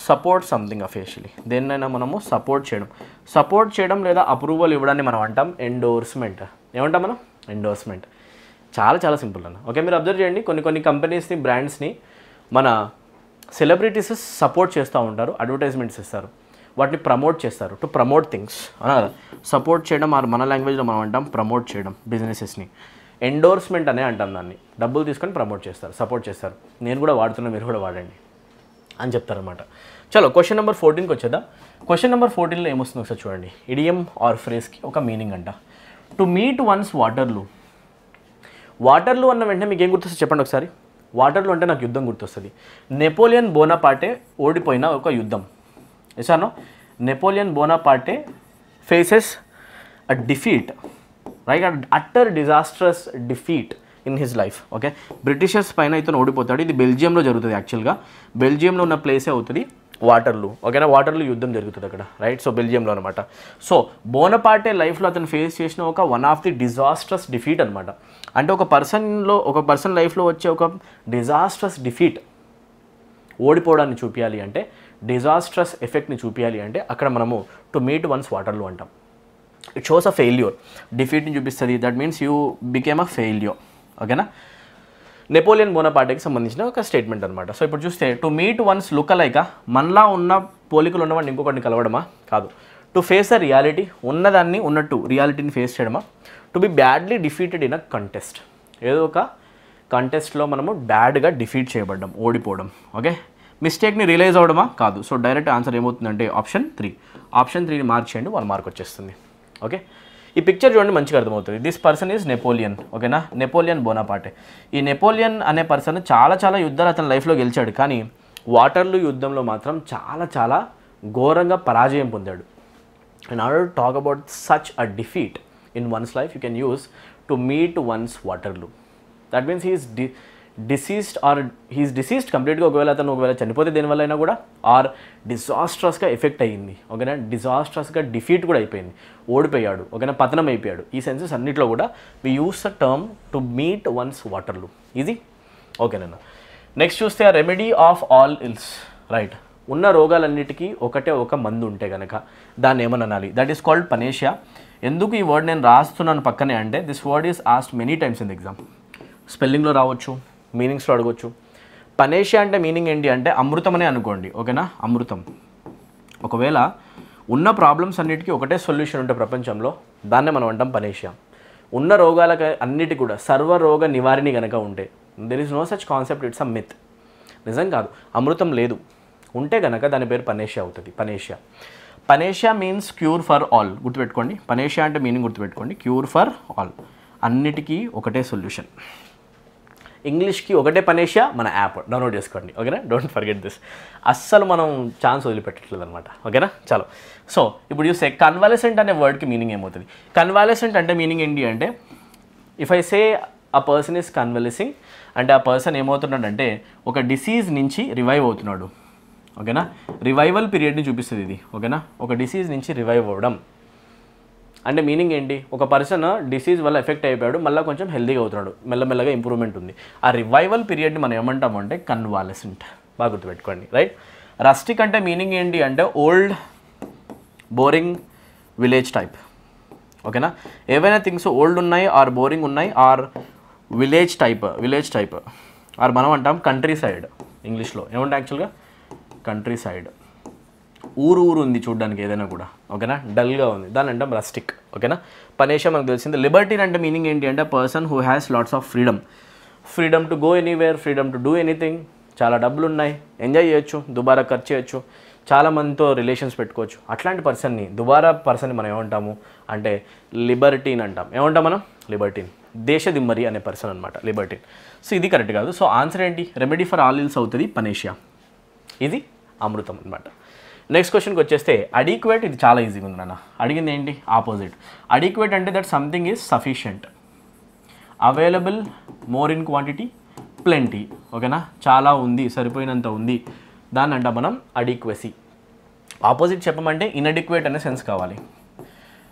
support something officially, దేన్నైనా మనము సపోర్ట్ చేయడం లేదా అప్రూవల్ ఇవ్వడాన్ని మనం అంటాం ఎండోర్స్మెంట్. ఏమంటాం మనం? ఎండోర్స్మెంట్. చాలా చాలా సింపుల్ అన్న. ఓకే, మీరు అబ్జర్వ్ చేయండి, కొన్ని కంపెనీస్ని, బ్రాండ్స్ని మన సెలబ్రిటీస్ సపోర్ట్ చేస్తూ ఉంటారు, అడ్వర్టైజ్మెంట్స్ ఇస్తారు, వాటిని ప్రమోట్ చేస్తారు, టు ప్రమోట్ థింగ్స్ అన్నారు. సపోర్ట్ చేయడం ఆర్ మన లాంగ్వేజ్లో మనం అంటాం ప్రమోట్ చేయడం బిజినెసెస్ని. ఎండోర్స్మెంట్ అనే అంటాం దాన్ని. డబ్బులు తీసుకొని ప్రమోట్ చేస్తారు, సపోర్ట్ చేస్తారు. నేను కూడా వాడుతున్నా, మీరు కూడా వాడండి అని చెప్తారనమాట. చలో క్వశ్చన్ నెంబర్ 14కి వచ్చేద్దాం. క్వశ్చన్ నెంబర్ 14లో ఏమొస్తుంది ఒకసారి చూడండి. ఇడియం ఆర్ ఫ్రేజ్కి ఒక మీనింగ్ అంట. To meet one's వాటర్లూ. వాటర్లూ అన్న వెంటనే మీకు ఏం గుర్తొస్తుంది చెప్పండి ఒకసారి. వాటర్లూ అంటే నాకు యుద్ధం గుర్తొస్తుంది. నెపోలియన్ బోనాపార్టే ఓడిపోయిన ఒక యుద్ధం. ఎసానో, Napoleon Bonaparte faces a defeat, right, utter disastrous defeat in his life. Okay, Britishers పైన ఇతను ఓడిపోతాడు. ఇది బెల్జియంలో జరుగుతుంది. యాక్చువల్గా బెల్జియంలో ఉన్న ప్లేసే అవుతుంది వాటర్లూ. ఓకేనా, వాటర్లూ యుద్ధం జరుగుతుంది అక్కడ, రైట్. సో బెల్జియంలో అనమాట. సో బోనపార్టే లైఫ్లో అతను ఫేస్ చేసిన ఒక one of the disastrous defeat అనమాట. అంటే ఒక పర్సన్ లైఫ్లో వచ్చే ఒక డిజాస్ట్రస్ డిఫీట్, ఓడిపోవడాన్ని చూపించాలి అంటే, డిజాస్ట్రస్ ఎఫెక్ట్ని చూపించాలి అంటే అక్కడ మనము టు మీట్ వన్స్ వాటర్లూ అంటాం. ఇట్ షోస్ అ ఫెయిల్యూర్, డిఫీట్ని చూపిస్తుంది. That means you became a failure. ఓకేనా, నెపోలియన్ బోనాపార్టేకి సంబంధించిన ఒక స్టేట్మెంట్ అనమాట. సో ఇప్పుడు చూస్తే to meet once look like, మనలా ఉన్న పోలికలు ఉన్నవాడిని ఇంకొకటిని కలవడమా? కాదు. టు ఫేస్ ద రియాలిటీ, ఉన్నదాన్ని ఉన్నట్టు రియాలిటీని ఫేస్ చేయడమా? To be badly defeated in a contest, ఏదో ఒక కంటెస్ట్లో మనము బ్యాడ్గా డిఫీట్ చేయబడ్డం, ఓడిపోవడం. ఓకే, మిస్టేక్ని రియలైజ్ అవ్వడమా? కాదు. సో డైరెక్ట్ ఆన్సర్ ఏమవుతుందంటే ఆప్షన్ 3. ఆప్షన్ 3ని మార్క్ చేయండి, 1 మార్క్ వచ్చేస్తుంది. ఓకే, ఈ పిక్చర్ చూడండి, మంచిగా అర్థమవుతుంది. This person is Napoleon. ఓకేనా, నెపోలియన్ బోనాపార్టే. ఈ నెపోలియన్ అనే పర్సన్ చాలా యుద్ధాలు అతని లైఫ్లో గెలిచాడు, కానీ వాటర్లూ యుద్ధంలో మాత్రం చాలా ఘోరంగా పరాజయం పొందాడు. In order to talk about such a defeat in one's life, you can use to meet one's Waterloo. That means he is deceased కంప్లీట్గా. ఒకవేళ చనిపోతే దేనివల్ల అయినా కూడా, ఆర్ డిజాస్ట్రస్గా ఎఫెక్ట్ అయ్యింది. ఓకేనా, డిజాస్ట్రస్గా డిఫీట్ కూడా అయిపోయింది, ఓడిపోయాడు. ఓకేనా, పతనం అయిపోయాడు. ఈ సెన్సెస్ అన్నింటిలో కూడా we use the term to meet one's Waterloo. ఇది ఓకేనా. నెక్స్ట్ చూస్తే ఆ remedy of all ills, right. ఉన్న రోగాలన్నిటికీ ఒకటే ఒక మందు ఉంటే కనుక దాన్ని ఏమని అనాలి? That is called panacea. ఎందుకు ఈ వర్డ్ నేను రాస్తున్నాను పక్కనే అంటే, this word is asked many times in the exam. స్పెల్లింగ్లో రావచ్చు, మీనింగ్స్లో అడగవచ్చు. పనేషియా అంటే మీనింగ్ ఏంటి అంటే అమృతం అనే అనుకోండి. ఓకేనా, అమృతం. ఒకవేళ ఉన్న ప్రాబ్లమ్స్ అన్నిటికీ ఒకటే సొల్యూషన్ ఉంటే ప్రపంచంలో, దాన్నే మనం అంటాం పనేషియా. ఉన్న రోగాలకు అన్నిటికీ కూడా సర్వరోగ నివారిణి కనుక ఉంటే, there is no such concept, it's a myth. నిజం కాదు, అమృతం లేదు. ఉంటే కనుక దాని పేరు పనేషియా అవుతుంది. పనేషియా మీన్స్ క్యూర్ ఫర్ ఆల్. గుర్తుపెట్టుకోండి, పనేషియా అంటే మీనింగ్ గుర్తుపెట్టుకోండి, క్యూర్ ఫర్ ఆల్. అన్నిటికీ ఒకటే సొల్యూషన్. ఇంగ్లీష్కి ఒకటే పనేషియా, మన యాప్ డౌన్లోడ్ చేసుకోండి. ఓకేనా, డోంట్ ఫర్గెట్ దిస్. అస్సలు మనం ఛాన్స్ వదిలిపెట్టట్లేదు అనమాట. ఓకేనా, చాలు. సో ఇప్పుడు చూస్తే కన్వాలెసెంట్ అనే వర్డ్కి మీనింగ్ ఏమవుతుంది? కన్వాలెసెంట్ అంటే మీనింగ్ ఏంటి అంటే, ఇఫ్ ఐ సే ఆ పర్సన్ ఈజ్ కన్వాలెసింగ్ అంటే ఆ పర్సన్ ఏమవుతున్నాడంటే ఒక డిసీజ్ నుంచి రివైవ్ అవుతున్నాడు. ఓకేనా, రివైవల్ పీరియడ్ని చూపిస్తుంది ఇది. ఓకేనా, ఒక డిసీజ్ నుంచి రివైవ్ అవ్వడం అంటే మీనింగ్ ఏంటి? ఒక పర్సన్ డిసీజ్ వల్ల ఎఫెక్ట్ అయిపోయాడు, మళ్ళీ కొంచెం హెల్తీగా అవుతున్నాడు, మెల్లమెల్లగా ఇంప్రూవ్మెంట్ ఉంది. ఆ రివైవల్ పీరియడ్ని మనం ఏమంటాము అంటే కన్వాలెసెంట్. బాగా గుర్తుపెట్టుకోండి, రైట్. రస్టిక్ అంటే మీనింగ్ ఏంటి అంటే ఓల్డ్, బోరింగ్, విలేజ్ టైప్. ఓకేనా, ఏవైనా థింగ్స్ ఓల్డ్ ఉన్నాయి, ఆర్ బోరింగ్ ఉన్నాయి, ఆర్ విలేజ్ టైప్, ఆర్ మనం అంటాం కంట్రీ సైడ్. ఇంగ్లీష్లో ఏమంటాం యాక్చువల్గా? Country side. ఊరు ఉంది చూడడానికి ఏదైనా కూడా. ఓకేనా, డల్గా ఉంది, దాని అంటాం రస్టిక్. ఓకేనా, పనేషియా మనకు తెలిసింది. లిబర్టీన్ అంటే మీనింగ్ ఏంటి అంటే person who has lots of freedom to go anywhere, freedom to do anything. చాలా డబ్బులు ఉన్నాయి, ఎంజాయ్ చేయొచ్చు, దుబారా ఖర్చు చేయొచ్చు, చాలా మందితో రిలేషన్స్ పెట్టుకోవచ్చు. అట్లాంటి పర్సన్ని మనం ఏమంటాము అంటే లిబర్టీన్ అంటాం. ఏమంటాం మనం? లిబర్టీన్. దేశదిమ్మరి అనే పర్సన్ అనమాట లిబర్టిన్. సో ఇది కరెక్ట్ కాదు. సో ఆన్సర్ ఏంటి? రెమెడీ ఫర్ ఆల్ ఇల్స్ అవుతుంది పనేషియా. ఇది అమృతం అనమాట. నెక్స్ట్ క్వశ్చన్కి వచ్చేస్తే అడిక్వేట్. ఇది చాలా ఈజీగా ఉంది నాన్న. అడిగింది ఏంటి? ఆపోజిట్. అడిక్వేట్ అంటే that something is sufficient, available, more in quantity, plenty. ఓకేనా? చాలా ఉంది, సరిపోయినంత ఉంది, దాన్ని అంట మనం అడిక్వసీ. ఆపోజిట్ చెప్పమంటే ఇన్అడిక్వేట్ అనే సెన్స్ కావాలి.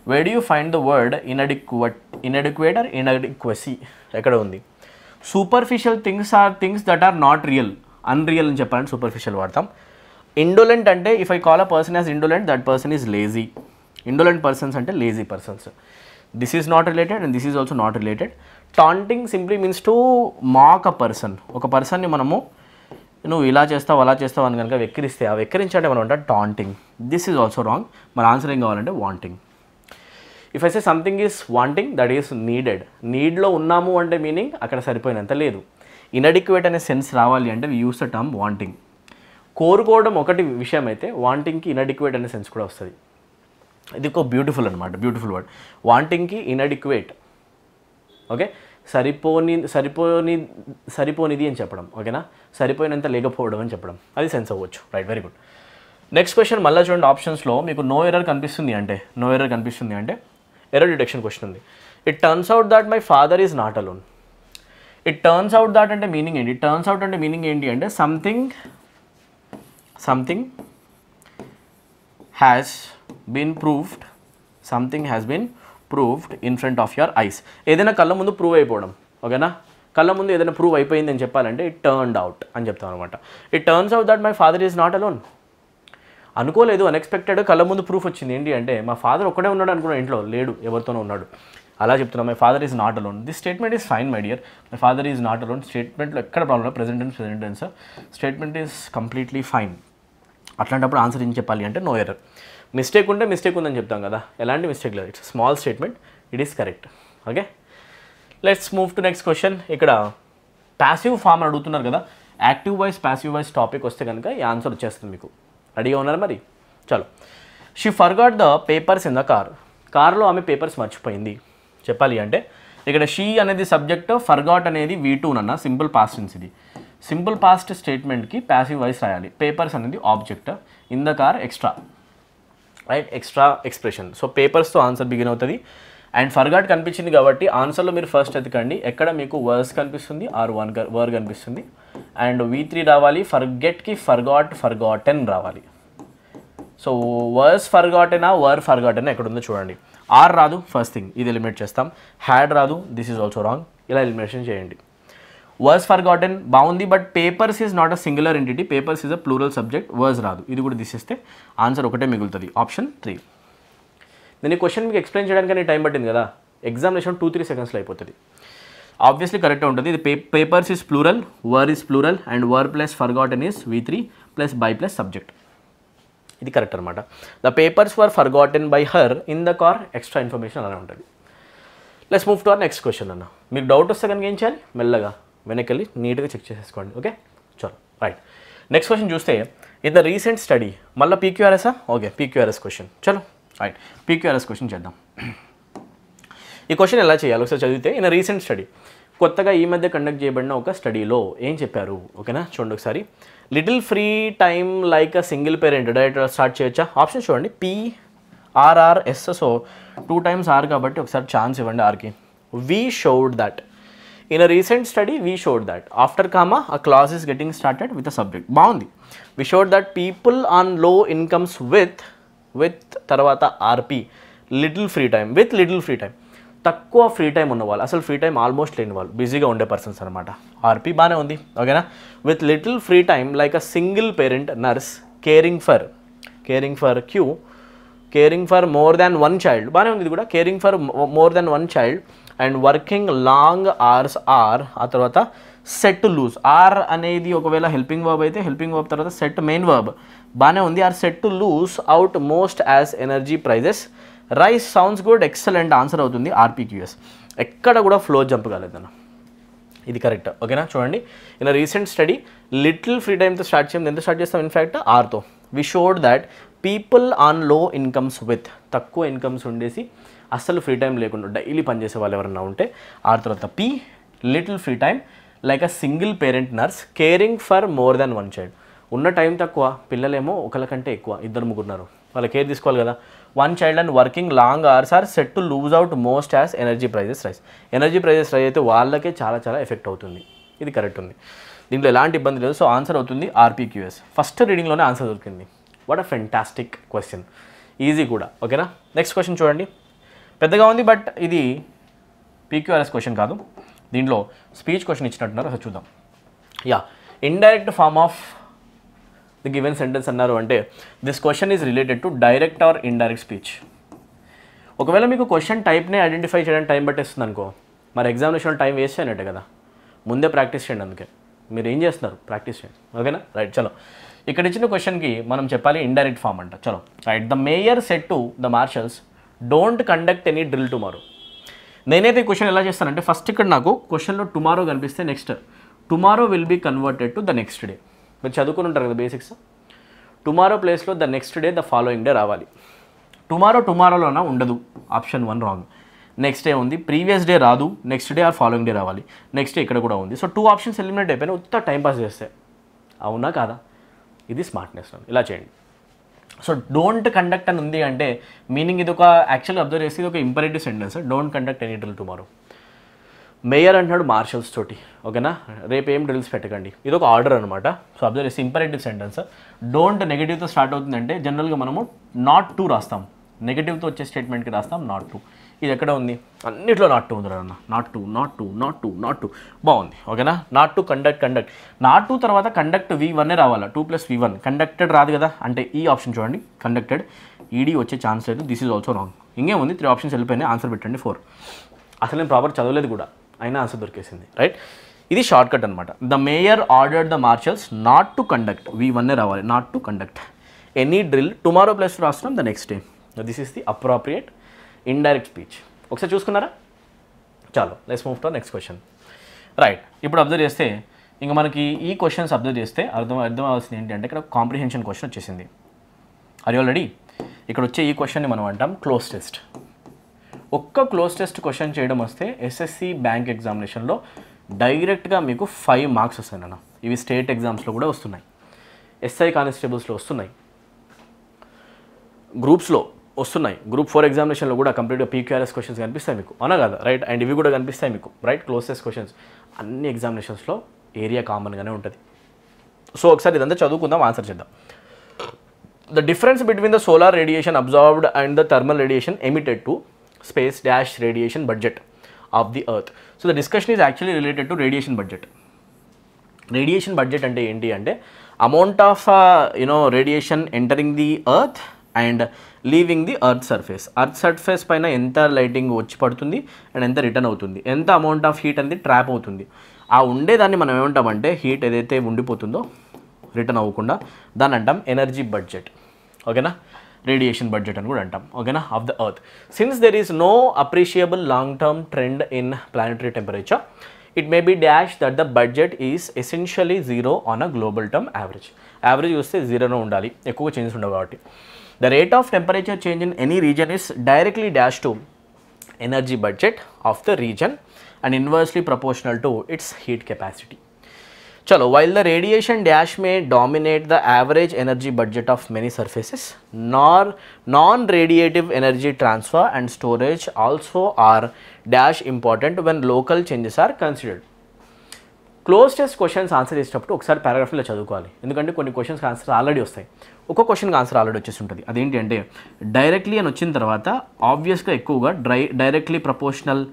where do you find the word inadequate or inadequacy? ఎక్కడ ఉంది? Superficial things are things that are not real. Unreal అని చెప్పాలంటే సూపర్ఫిషియల్ వాడతాం. ఇండోలెంట్ అంటే if I call a person as indolent, that person is lazy. Indolent persons అంటే lazy persons. This is not related and this is also not related. Taunting simply means to mock a person. ఒక పర్సన్ని మనము నువ్వు ఇలా చేస్తావు అలా చేస్తావు అని కనుక వెక్కిరిస్తే, ఆ వెక్కిరించంటే మనం అంటే taunting. This is also wrong. మన ఆన్సర్ ఏం కావాలంటే wanting. If I say something is wanting, that is needed. నీడ్లో ఉన్నాము అంటే మీనింగ్ అక్కడ సరిపోయినంత లేదు. ఇన్అడిక్వేట్ అనే సెన్స్ రావాలి అంటే వి యూస్ ద టర్మ్ వాంటింగ్. కోరుకోవడం ఒకటి విషయం అయితే వాంటింగ్కి ఇన్అడిక్వేట్ అనే సెన్స్ కూడా వస్తుంది. ఇది ఒక బ్యూటిఫుల్ అనమాట, బ్యూటిఫుల్ వర్డ్. వాంటింగ్కి ఇన్అడిక్వేట్. ఓకే, సరిపోనిది అని చెప్పడం. ఓకేనా? సరిపోయినంత లేకపోవడం అని చెప్పడం, అది సెన్స్ అవ్వచ్చు. Right, very good. Next question మళ్ళీ చూడండి. ఆప్షన్స్లో మీకు నో ఎర్రర్ కనిపిస్తుంది అంటే ఎర్రర్ డిటెక్షన్ క్వశ్చన్ ఉంది. It turns out that my father is not alone. It turns out that అంటే మీనింగ్ ఏంటి? టర్న్స్ అవుట్ అంటే మీనింగ్ ఏంటి అంటే something has been proved in front of your eyes. ఏదైనా కళ్ళ ముందు ప్రూవ్ అయిపోవడం. ఓకేనా? కళ్ళ ముందు ఏదైనా ప్రూవ్ అయిపోయింది అని చెప్పాలంటే ఇట్ టర్న్డ్ అవుట్ అని చెప్తాం అనమాట. It turns out that my father is not alone. అనుకోలేదు, అన్ఎక్స్పెక్టెడ్ కళ్ళ ముందు ప్రూఫ్ వచ్చింది. ఏంటి అంటే మా ఫాదర్ ఒక్కడే ఉన్నాడు అనుకున్నా, ఇంట్లో లేడు, ఎవరితోనో ఉన్నాడు. అలా చెప్తున్నా, my father is not alone. This statement is fine my dear. My father is not alone స్టేట్మెంట్లో ఎక్కడ problem? Present tense statement is completely fine. అట్లాంటప్పుడు ఆన్సర్ ఏం చెప్పాలి అంటే నో ఎర్రర్. మిస్టేక్ ఉంటే మిస్టేక్ ఉందని చెప్తాం కదా, ఎలాంటి మిస్టేక్ లేదు. It's small statement, it is correct. Okay, let's move to next question. ఇక్కడ ప్యాసివ్ ఫామ్ అని అడుగుతున్నారు కదా. Active voice passive voice topic వస్తే కనుక ఈ ఆన్సర్ వచ్చేస్తుంది మీకు. రెడీగా ఉన్నారు మరి? చలో. She forgot the papers in the car. కార్లో ఆమె పేపర్స్ మర్చిపోయింది చెప్పాలి అంటే ఇక్కడ షీ అనేది సబ్జెక్ట్, ఫర్గాట్ అనేది V2 అన్న సింపుల్ పాస్ట్ టెన్స్. ఇది సింపుల్ పాస్ట్ స్టేట్మెంట్కి ప్యాసివ్ వాయిస్ రాయాలి. పేపర్స్ అనేది object, in the car extra, right? Extra expression. So పేపర్స్తో ఆన్సర్ బిగిన్ అవుతుంది. అండ్ ఫర్గాట్ కనిపించింది కాబట్టి ఆన్సర్లో మీరు ఫస్ట్ ఎతకండి ఎక్కడ మీకు వర్స్ కనిపిస్తుంది ఆర్ వర్ కనిపిస్తుంది. అండ్ V3 రావాలి. ఫర్గెట్కి ఫర్గాటెన్ రావాలి. సో వర్స్ ఫర్గాటెనా వర్ ఫర్గాటెనా ఎక్కడ ఉందో చూడండి. ఆర్ రాదు, ఫస్ట్ థింగ్, ఇది ఎలిమినేట్ చేస్తాం. హ్యాడ్ రాదు, దిస్ ఈజ్ ఆల్సో రాంగ్. ఇలా ఎలిమినేషన్ చేయండి. వర్స్ ఫర్గాటెన్ బాగుంది, but papers is not a singular entity. Papers is a plural subject. Was రాదు, ఇది కూడా తీసేస్తే ఆన్సర్ ఒకటే మిగులుతుంది, ఆప్షన్ 3. నేను ఈ క్వశ్చన్ మీకు ఎక్స్ప్లెయిన్ చేయడానికి టైం పట్టింది కదా, ఎగ్జామినేషన్ 2-3 సెకండ్స్లో అయిపోతుంది. ఆబ్వియస్లీ కరెక్ట్గా ఉంటుంది. ఇది papers is plural, were is plural, and were plus forgotten is V3 plus by plus subject. ఇది కరెక్ట్ అనమాట. The papers were forgotten by her in the car, extra information అలానే ఉంటుంది. Let's move to our next question అన్న. మీకు doubt వస్తే కనుక ఏం చేయాలి? మెల్లగా వెనకెళ్ళి నీట్గా చెక్ చేసేసుకోండి. ఓకే, చలో, రైట్. నెక్స్ట్ క్వశ్చన్ చూస్తే ఇన్ ద రీసెంట్ స్టడీ, మళ్ళీ PQRS. Okay, PQRS question. చలో, రైట్, PQRS క్వశ్చన్ చేద్దాం. ఈ క్వశ్చన్ ఎలా చేయాలి ఒకసారి చదివితే, ఇన్ రీసెంట్ స్టడీ, కొత్తగా ఈ మధ్య కండక్ట్ చేయబడిన ఒక స్టడీలో ఏం చెప్పారు? ఓకేనా, చూడండి ఒకసారి. Little free time like a single parent. Direct start చేయొచ్చా? ఆప్షన్ చూడండి, PRRS. సో 2 times R కాబట్టి ఒకసారి ఛాన్స్ ఇవ్వండి ఆర్కి. We showed that in a recent study, we showed that after comma a clause is getting started with a subject. బాగుంది. We showed that people on low incomes with తర్వాత RP little free time, with little free time. తక్కువ free time ఉన్నవాళ్ళు, అసలు free time almost లేని వాళ్ళు, బిజీగా ఉండే persons అనమాట. RP బాగానే ఉంది. ఓకేనా. With little free time like a single parent nurse caring for more than 1 child. బాగానే ఉంది ఇది కూడా. Caring for more than 1 child and working long hours are. ఆ తర్వాత సెట్ టు లూజ్. ఆర్ అనేది ఒకవేళ హెల్పింగ్ వర్బ్ అయితే హెల్పింగ్ వర్బ్ తర్వాత సెట్ మెయిన్ వర్బ్. బాగానే ఉంది. Are set to lose out most as energy prices rise. Sounds good, excellent answer అవుతుంది RPQS. ఎక్కడ కూడా ఫ్లో జంప్ కాలేదన్న, ఇది కరెక్ట్. ఓకేనా, చూడండి. In recent study little free టైమ్తో స్టార్ట్ చేయం. ఎంత స్టార్ట్ చేస్తాం? ఇన్ఫ్యాక్ట్ ఆర్తో. We showed that people on low incomes with, తక్కువ ఇన్కమ్స్ ఉండేసి అస్సలు ఫ్రీ టైం లేకుండా డైలీ పనిచేసే వాళ్ళు ఎవరన్నా ఉంటే. ఆ తర్వాత P little free time like a single parent nurse caring for more than one child. ఉన్న టైం తక్కువ, పిల్లలేమో ఒకరికంటే ఎక్కువ, 2-3 ఉన్నారు, వాళ్ళ కేర్ తీసుకోవాలి కదా. One child and working long hours are set to lose out most as energy prices rise. Energy prices rise అయితే వాళ్ళకే చాలా చాలా ఎఫెక్ట్ అవుతుంది. ఇది కరెక్ట్ ఉంది, దీంట్లో ఎలాంటి ఇబ్బంది లేదు. సో ఆన్సర్ అవుతుంది ఆర్పీక్యూఎస్. ఫస్ట్ రీడింగ్లోనే ఆన్సర్ దొరికింది. What a fantastic question, easy కూడా. ఓకేనా, నెక్స్ట్ క్వశ్చన్ చూడండి. పెద్దగా ఉంది బట్ ఇది పీక్యూఆర్ఎస్ క్వశ్చన్ కాదు, దీంట్లో స్పీచ్ క్వశ్చన్ ఇచ్చినట్టున్నారు. అసలు చూద్దాం. Yeah, indirect form of the given sentence అన్నారు అంటే this question is related to direct or indirect speech. ఒకవేళ మీకు క్వశ్చన్ టైప్నే ఐడెంటిఫై చేయడానికి టైం పట్టేస్తుంది అనుకో, మరి ఎగ్జామినేషన్ టైం వేస్ట్ అయినట్టే కదా. ముందే ప్రాక్టీస్ చేయండి. అందుకే మీరు ఏం చేస్తున్నారు, ప్రాక్టీస్ చేయండి. ఓకేనా, రైట్. చలో, ఇక్కడ ఇచ్చిన క్వశ్చన్కి మనం చెప్పాలి ఇండైరెక్ట్ ఫామ్ అంట. చలో, right. The mayor said to the marshals don't conduct any drill tomorrow. నేనైతే ఈ క్వశ్చన్ ఎలా చేస్తానంటే ఫస్ట్ ఇక్కడ నాకు క్వశ్చన్లో టుమారో కనిపిస్తే next tomorrow will be converted to the next day. మీరు చదువుకుని ఉంటారు కదా బేసిక్స్. టుమారో ప్లేస్లో the next day the following day రావాలి. టుమారోలోనా ఉండదు, ఆప్షన్ 1 రాంగ్. నెక్స్ట్ డే ఉంది, ప్రీవియస్ డే రాదు, next day or following day రావాలి. నెక్స్ట్ డే ఇక్కడ కూడా ఉంది. సో 2 ఆప్షన్స్ ఎలిమినేట్ అయిపోయినా ఉత్త టైంపాస్ చేస్తే. అవునా కాదా? ఇది స్మార్ట్నెస్. ఇలా చేయండి. సో డోంట్ కండక్ట్ అని ఉంది అంటే మీనింగ్ ఇది ఒక యాక్చువల్గా అబ్జర్వ్ చేసి ఇది ఒక imperative sentence. Don't conduct any drill tomorrow. Mayor అంటున్నాడు మార్షల్స్ తోటి. ఓకేనా, రేపు ఏం డ్రిల్స్ పెట్టకండి, ఇది ఒక ఆర్డర్ అనమాట. సో అబ్జర్వ్ చేసి ఇంపరేటివ్ సెంటెన్స్. డోంట్ నెగిటివ్తో స్టార్ట్ అవుతుందంటే జనరల్గా మనము నాట్ టు రాస్తాం. నెగిటివ్తో వచ్చే స్టేట్మెంట్కి రాస్తాం నాట్ టు. ఇది ఎక్కడ ఉంది, అన్నిట్లో నాట్ టు ఉంది అన్న. నాట్ టు బాగుంది. ఓకేనా, not to conduct. Not to తర్వాత కండక్ట్ V1 రావాలా, 2 + V1. కండక్టెడ్ రాదు కదా, అంటే ఈ ఆప్షన్ చూడండి, కండక్టెడ్. ఈడీ వచ్చే ఛాన్స్ లేదు. This is also wrong. ఇంకేముంది, 3 ఆప్షన్స్ వెళ్ళిపోయినాయి. ఆన్సర్ పెట్టండి 4. అసలు నేను ప్రాపర్ చదవలేదు కూడా, అయినా ఆన్సర్ దొరికేసింది. రైట్, ఇది షార్ట్ కట్ అనమాట. The mayor ordered the marshals not to conduct. V1 రావాలి, not to conduct any drill tomorrow plus రాస్తున్నాం the next day. This is the appropriate indirect speech. ఒకసారి చూసుకున్నారా? చాలు, let's move to next question. Right, ఇప్పుడు observe చేస్తే ఇంకా మనకి ఈ క్వశ్చన్స్ అబ్జర్వ్ చేస్తే అర్థం అవ్వాల్సింది ఏంటంటే ఇక్కడ కాంప్రిహెన్షన్ క్వశ్చన్ వచ్చేసింది. Are you all ready? ఇక్కడ వచ్చే ఈ క్వశ్చన్ని మనం అంటాం క్లోజ్ టెస్ట్. ఒక్క క్లోజ్ టెస్ట్ క్వశ్చన్ చేయడం వస్తే ఎస్ఎస్సి బ్యాంక్ ఎగ్జామినేషన్లో డైరెక్ట్గా మీకు 5 మార్క్స్ వస్తాయి అన్న. ఇవి స్టేట్ ఎగ్జామ్స్లో కూడా వస్తున్నాయి, ఎస్ఐ కానిస్టేబుల్స్లో వస్తున్నాయి, గ్రూప్స్లో వస్తున్నాయి, గ్రూప్ 4 ఎగ్జామినేషన్లో కూడా కంప్లీట్గా పీక్యూఆర్ఎస్ క్వశ్చన్స్ కనిపిస్తాయి మీకు, అవునా కదా? రైట్, అండ్ ఇవి కూడా కనిపిస్తాయి మీకు. రైట్, క్లోజ్ టెస్ట్ క్వశ్చన్స్ అన్ని ఎగ్జామినేషన్స్లో ఏరియా కామన్గానే ఉంటుంది. సో ఒకసారి ఇదంతా చదువుకుందాం, ఆన్సర్ చేద్దాం. The difference between the solar radiation absorbed and the thermal radiation emitted to space dash radiation budget of the earth. So the discussion is actually related to radiation budget. Radiation budget ante enti ante amount of radiation entering the earth and leaving the earth surface paina enta lighting vachi padutundi and enta return avutundi, enta amount of heat andi trap avutundi. aa unde danni manam em antamante heat edaithe undipotundo return avukunda danni antam energy budget. ఓకేనా, radiation budget అని కూడా అంటాం. ఓకేనా, of the earth. Since there is no appreciable long term trend in planetary temperature, it may be dash that the budget is essentially 0 on a global term average. Average చూస్తే 0 ఉండాలి, ఎక్కువ changes ఉండవు కాబట్టి. The rate of temperature change in any region is directly dash to energy budget of the region and inversely proportional to its heat capacity. Chalo, while the radiation dash may dominate the average energy budget of many surfaces, non-radiative energy transfer and storage also are dash important when local changes are considered. Cloze test questions answer చేసేటప్పుడు ఒకసారి పారాగ్రాఫ్లో చదువుకోవాలి, ఎందుకంటే కొన్ని క్వశ్చన్స్కి answer already వస్తాయి, ఒక్కో క్వశ్చన్కి answer already వచ్చేసి ఉంటుంది. అదేంటి అంటే డైరెక్ట్లీ అని వచ్చిన తర్వాత ఆబ్వియస్గా ఎక్కువగా డైరెక్ట్లీ ప్రపోర్షనల్,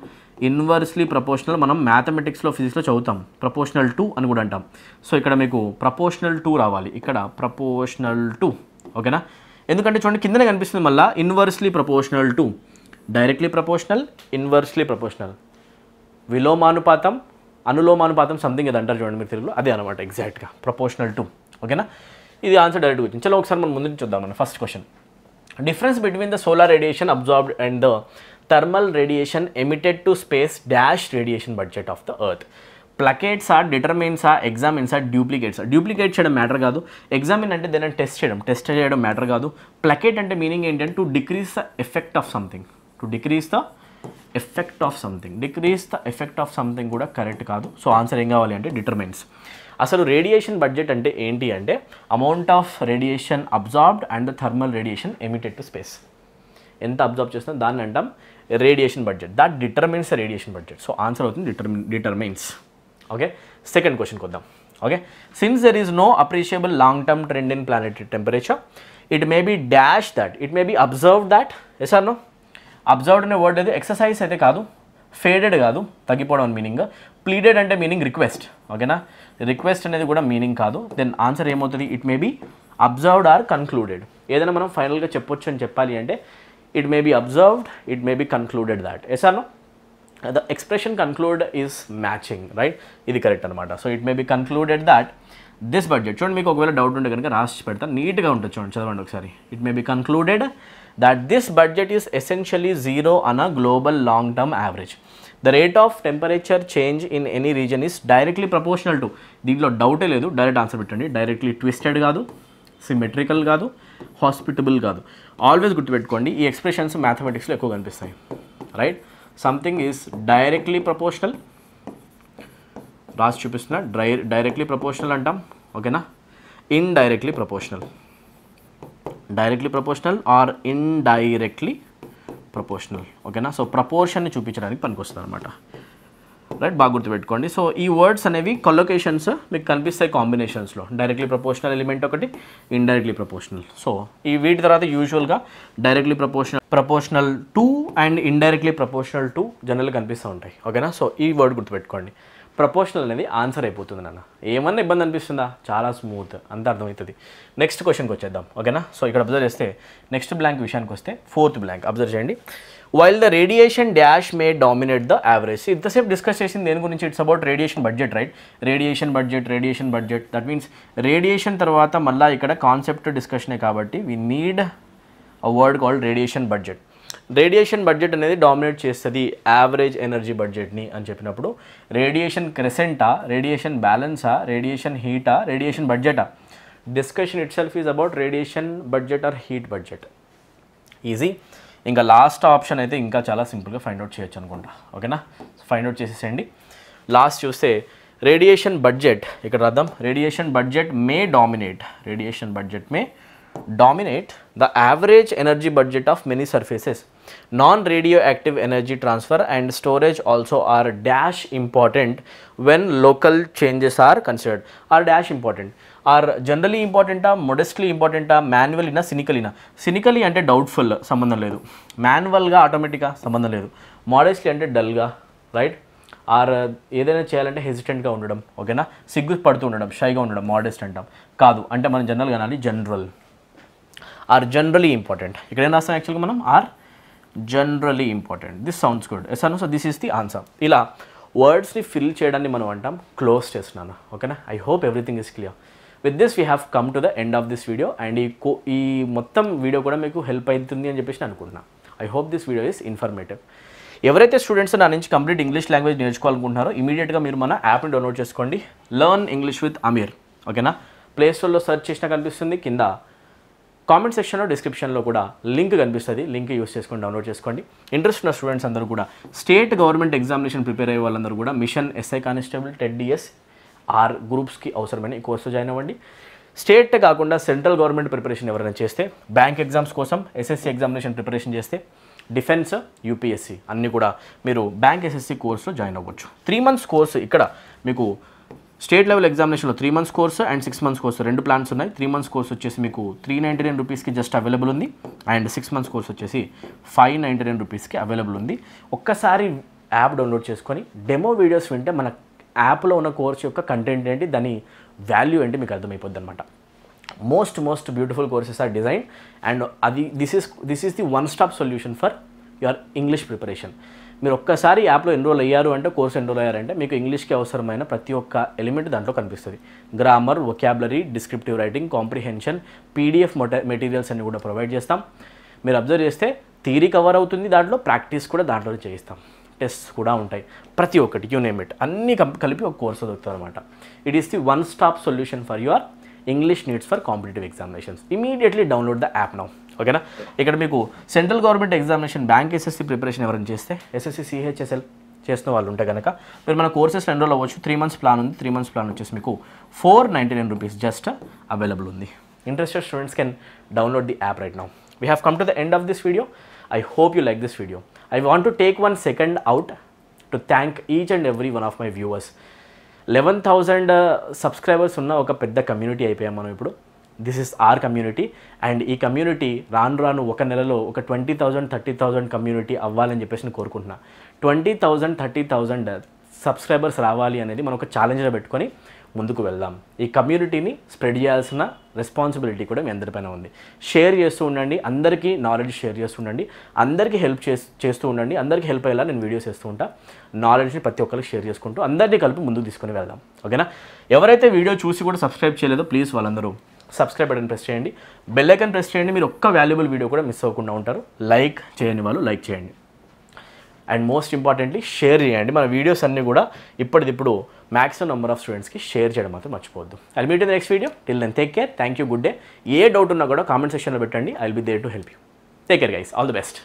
ఇన్వర్స్లీ ప్రపోర్షనల్ మనం మ్యాథమెటిక్స్లో ఫిజిక్స్లో చదువుతాం. ప్రపోర్షనల్ టు అని కూడా అంటాం. సో ఇక్కడ మీకు ప్రపోర్షనల్ టు రావాలి, ఇక్కడ ప్రపోర్షనల్ టు. ఓకేనా, ఎందుకంటే చూడండి కిందనే కనిపిస్తుంది మళ్ళీ inversely proportional to, directly proportional, inversely proportional, విలోమానుపాతం, అనులోమానుపాతం సంథింగ్ ఇది అంటారు చూడండి మీరు తెలుగులో, అదే అనమాట ఎగ్జాక్ట్గా ప్రపోర్షనల్ టు. ఓకేనా, ఇది ఆన్సర్ డైరెక్ట్గా వచ్చింది. చలో ఒకసారి మనం ముందు నుంచి చూద్దాం. మన first question, difference between the solar radiation absorbed and the thermal radiation emitted to space dash radiation budget of the earth. Placates are, determines are, examines are, duplicates are. Duplicate చేయడం మ్యాటర్ కాదు, examine అంటే దాన్ని test చేయడం matter కాదు. ప్లకేట్ అంటే meaning ఏంటంటే to decrease the effect of something, to decrease the effect of something. Decrease the effect of something కూడా correct కాదు. సో ఆన్సర్ ఏం కావాలి అంటే డిటర్మైన్స్. అసలు రేడియేషన్ బడ్జెట్ అంటే ఏంటి అంటే amount of radiation absorbed and the thermal radiation emitted to space. ఎంత అబ్జార్బ్ చేస్తుందో దాన్ని అంటాం radiation budget. That determines the radiation budget. So answer అవుతుంది డిటర్మైన్స్. ఓకే, సెకండ్ క్వశ్చన్కి వద్దాం. Okay, since there is no appreciable long term trend in planetary temperature, it may be dash that, it may be observe that. Yes or no? Observed అనే word అయితే exercise అయితే కాదు, faded కాదు, తగ్గిపోవడం అని meaning. Pleaded అంటే meaning request. ఓకేనా, request అనేది కూడా మీనింగ్ కాదు. దెన్ ఆన్సర్ ఏమవుతుంది? It may be observed or concluded. ఏదైనా మనం ఫైనల్గా చెప్పొచ్చు అని చెప్పాలి అంటే it may be observed, it may be concluded that. Yes or no? The expression conclude is matching, right? ఇది కరెక్ట్ అనమాట. So it may be concluded that this budget. చూడండి, మీకు ఒకవేళ డౌట్ ఉంటే కనుక రాసి పెడతాను, నీట్గా ఉంటుంది చూడండి, చదవండి ఒకసారి. It may be concluded that this budget is essentially zero on a global long term average. The rate of temperature change in any region is directly proportional to. దీంట్లో డౌటే లేదు, డైరెక్ట్ ఆన్సర్ పెట్టండి. డైరెక్ట్లీ ట్విస్టెడ్ కాదు, symmetrical కాదు, hospitable కాదు. Always గుర్తుపెట్టుకోండి, ఈ expressions మ్యాథమెటిక్స్లో ఎక్కువ కనిపిస్తాయి, right? Something is directly proportional, రాసి చూపిస్తున్నా. డైరెక్ట్లీ ప్రపోర్షనల్ అంటాం, ఓకేనా? Indirectly proportional, directly proportional or indirectly proportional. ఓకేనా? సో ప్రపోర్షన్ని చూపించడానికి పనికొస్తుంది అనమాట, రైట్? బాగా గుర్తుపెట్టుకోండి. సో ఈ వర్డ్స్ అనేవి కొలొకేషన్స్ మీకు కనిపిస్తాయి కాంబినేషన్స్లో. డైరెక్ట్లీ ప్రపోర్షనల్ ఎలిమెంట్ ఒకటి, ఇండైరెక్ట్లీ ప్రపోర్షనల్. సో ఈ వీటి తర్వాత యూజువల్గా directly proportional to and indirectly proportional to జనరల్గా కనిపిస్తూ ఉంటాయి. ఓకేనా? సో ఈ వర్డ్ గుర్తుపెట్టుకోండి. ప్రపోర్షనల్ అనేది ఆన్సర్ అయిపోతుంది నాన్న. ఏమన్నా ఇబ్బంది అనిపిస్తుందా? చాలా స్మూత్, అంత అర్థమవుతుంది. నెక్స్ట్ క్వశ్చన్కి వచ్చేద్దాం, ఓకేనా? సో ఇక్కడ అబ్జర్వ్ చేస్తే నెక్స్ట్ బ్లాంక్ విషయానికి వస్తే ఫోర్త్ బ్లాంక్ అబ్జర్వ్ చేయండి. While the radiation dash may dominate the average. ఇంతసేపు డిస్కస్ చేసింది దేని గురించి? It's about radiation budget, right? Radiation budget. That means radiation తర్వాత మళ్ళీ ఇక్కడ కాన్సెప్ట్ డిస్కషనే కాబట్టి we need a word called radiation budget. Radiation budget అనేది డామినేట్ చేస్తుంది యావరేజ్ ఎనర్జీ బడ్జెట్ని అని చెప్పినప్పుడు రేడియేషన్ క్రెసెంటా, రేడియేషన్ బ్యాలెన్సా, రేడియేషన్ హీటా, రేడియేషన్ బడ్జెటా? Discussion itself is about radiation budget are heat budget. Easy. ఇంకా లాస్ట్ ఆప్షన్ అయితే ఇంకా చాలా సింపుల్గా ఫైండ్ అవుట్ చేయొచ్చు అనుకుంటా, ఓకేనా? ఫైండ్ అవుట్ చేసేసేయండి. లాస్ట్ చూస్తే రేడియేషన్ బడ్జెట్, ఇక్కడ రాద్దాం. Radiation budget May dominate, radiation budget May dominate the average energy budget of many surfaces. Non-radioactive energy transfer and storage also are dash important when local changes are considered. Are dash important, are generally important, modestly important, manually na, cynically na. Cynically ante doubtful, sambandham ledu. Manual ga automatic ga sambandham ledu. Modestly ante dull ga, right? Or ఏదైనా చేయాలంటే హెసిటెంట్గా ఉండడం, ఓకేనా? సిగ్గు పడుతూ ఉండడం, షైగా ఉండడం modest అంటాం. కాదు అంటే మనం జనరల్గా అనాలి జనరల్. Are generally important. ఇక్కడ ఏం రాస్తాం యాక్చువల్గా మనం? Are generally important. This sounds good. Yes అను. So this is the answer. ఇలా వర్డ్స్ని ఫిల్ చేయడాన్ని మనం అంటాం క్లోజ్ చేస్తున్నాను, ఓకేనా? I hope everything is clear. With this we have come to the end of this video. And ఈ మొత్తం వీడియో కూడా మీకు హెల్ప్ అవుతుంది అని చెప్పేసి అనుకుంటున్నాను. I hope this video is informative. ఎవరైతే స్టూడెంట్స్ నా నుంచి కంప్లీట్ ఇంగ్లీష్ లాంగ్వేజ్ నేర్చుకోవాలనుకుంటున్నారో ఇమీడియట్గా మీరు మన యాప్ని డౌన్లోడ్ చేసుకోండి, లెర్న్ ఇంగ్లీష్ విత్ అమీర్, ఓకేనా? ప్లే స్టోర్లో సెర్చ్ చేసినా కనిపిస్తుంది, కింద కామెంట్ సెక్షన్లో డిస్క్రిప్షన్లో కూడా లింక్ కనిపిస్తుంది. లింక్ యూస్ చేసుకొని డౌన్లోడ్ చేసుకోండి. ఇంట్రెస్ట్ ఉన్న స్టూడెంట్స్ అందరూ కూడా, స్టేట్ గవర్నమెంట్ ఎగ్జామినేషన్ ప్రిపేర్ అయ్యే వాళ్ళందరూ కూడా మిషన్ ఎస్ఐ కానిస్టేబుల్, టెట్ డిఎస్ ఆర్ గ్రూప్స్కి అవసరమైన ఈ కోర్సు జాయిన్ అవ్వండి. స్టేట్ కాకుండా సెంట్రల్ గవర్నమెంట్ ప్రిపరేషన్ ఎవరైనా చేస్తే, బ్యాంక్ ఎగ్జామ్స్ కోసం ఎస్ఎస్సి ఎగ్జామినేషన్ ప్రిపరేషన్ చేస్తే, డిఫెన్స్, యూపీఎస్సీ అన్నీ కూడా మీరు బ్యాంక్ ఎస్ఎస్సి కోర్సులో జాయిన్ అవ్వచ్చు. 3 months కోర్సు ఇక్కడ మీకు స్టేట్ లెవెల్ ఎగ్జామినేషన్లో 3 months course and 6 months course రెండు ప్లాన్స్ ఉన్నాయి. 3 months కోర్సు వచ్చేసి మీకు 399 రూపీస్కి జస్ట్ అవైలబుల్ ఉంది. అండ్ 6 months కోర్సు వచ్చేసి 599 రూపీస్కి అవైలబుల్ ఉంది. ఒక్కసారి యాప్ డౌన్లోడ్ చేసుకొని డెమో వీడియోస్ వింటే మన యాప్లో ఉన్న కోర్సు యొక్క కంటెంట్ ఏంటి, దాని వాల్యూ ఏంటి మీకు అర్థమైపోద్ది అనమాట. Most beautiful courses are design and అది this is the one stop solution for your English preparation. మీరు ఒక్కసారి యాప్లో ఎన్రోల్ అయ్యారు అంటే, కోర్స్ ఎన్రోల్ అయ్యారంటే మీకు ఇంగ్లీష్కి అవసరమైన ప్రతి ఒక్క ఎలిమెంట్ దాంట్లో కనిపిస్తుంది. Grammar, vocabulary, descriptive writing, comprehension, PDF materials అన్ని కూడా ప్రొవైడ్ చేస్తాం. మీరు అబ్జర్వ్ చేస్తే థియరీ కవర్ అవుతుంది, దాంట్లో ప్రాక్టీస్ కూడా దాంట్లో చేయిస్తాం. టెస్ట్స్ కూడా ఉంటాయి. ప్రతి ఒక్కటి యూ నేమ్ ఇట్ అన్నీ కలిపి ఒక కోర్సు దొరుకుతుంది అనమాట. It is the one stop solution for your English needs for competitive examinations. Immediately download the app now. ఓకేనా. ఇక్కడ మీకు central government examination bank SSC preparation ఎవరైనా చేస్తే ఎస్ఎస్సి సిహెచ్ఎస్ఎల్ చేస్తున్న వాళ్ళు ఉంటే కనుక మీరు మన కోర్సెస్ ఎన్రోల్ అవ్వచ్చు. 3 months ప్లాన్ ఉంది. 3 months ప్లాన్ వచ్చేసి మీకు 499 rupees జస్ట్ అవైలబుల్ ఉంది. Interested students can download the app right now. We have come to the end of this video. I hope you like this video. I want to take 1 second out to thank each and every one of my viewers. 11,000 subscribers ఉన్న ఒక పెద్ద community అయిపోయాం మనం ఇప్పుడు. This is our community and ఈ community రాను ఒక నెలలో ఒక 20,000 30,000 కమ్యూనిటీ అవ్వాలని చెప్పేసి నేను కోరుకుంటున్నా. 20,000 30,000 సబ్స్క్రైబర్స్ రావాలి అనేది మనం ఒక ఛాలెంజ్గా పెట్టుకొని ముందుకు వెళ్దాం. ఈ కమ్యూనిటీని స్ప్రెడ్ చేయాల్సిన రెస్పాన్సిబిలిటీ కూడా మీ అందరిపైన ఉంది. షేర్ చేస్తూ ఉండండి, అందరికీ నాలెడ్జ్ షేర్ చేస్తూ ఉండండి, అందరికీ హెల్ప్ చేస్తూ ఉండండి. అందరికీ హెల్ప్ అయ్యేలా నేను వీడియోస్ చేస్తూ ఉంటా. నాలెడ్జ్ని ప్రతి ఒక్కరికి షేర్ చేసుకుంటూ అందరినీ కలిపి ముందుకు తీసుకొని వెళ్దాం. ఓకేనా. ఎవరైతే వీడియో చూసి కూడా సబ్స్క్రైబ్ చేయలేదో ప్లీజ్ వాళ్ళందరూ సబ్స్క్రైబ్ బటన్ ప్రెస్ చేయండి, బెల్ ఐకాన్ ప్రెస్ చేయండి. మీరు ఒక్క వాల్యుబుల్ వీడియో కూడా మిస్ అవ్వకుండా ఉంటారు. లైక్ చేయని వాళ్ళు లైక్ చేయండి అండ్ మోస్ట్ ఇంపార్టెంట్లీ షేర్ చేయండి. మన వీడియోస్ అన్నీ కూడా ఇప్పటిదిప్పుడు మ్యాక్సిమం నెంబర్ ఆఫ్ స్టూడెంట్స్కి షేర్ చేయడం మాత్రం మర్చిపోవద్దు. I meet in next video. Till then take care. Thank you. Good day. ఏ డౌట్ ఉన్నా కూడా కామెంట్ సెక్షన్లో పెట్టండి. I will be there to help you. Take care guys. All the best.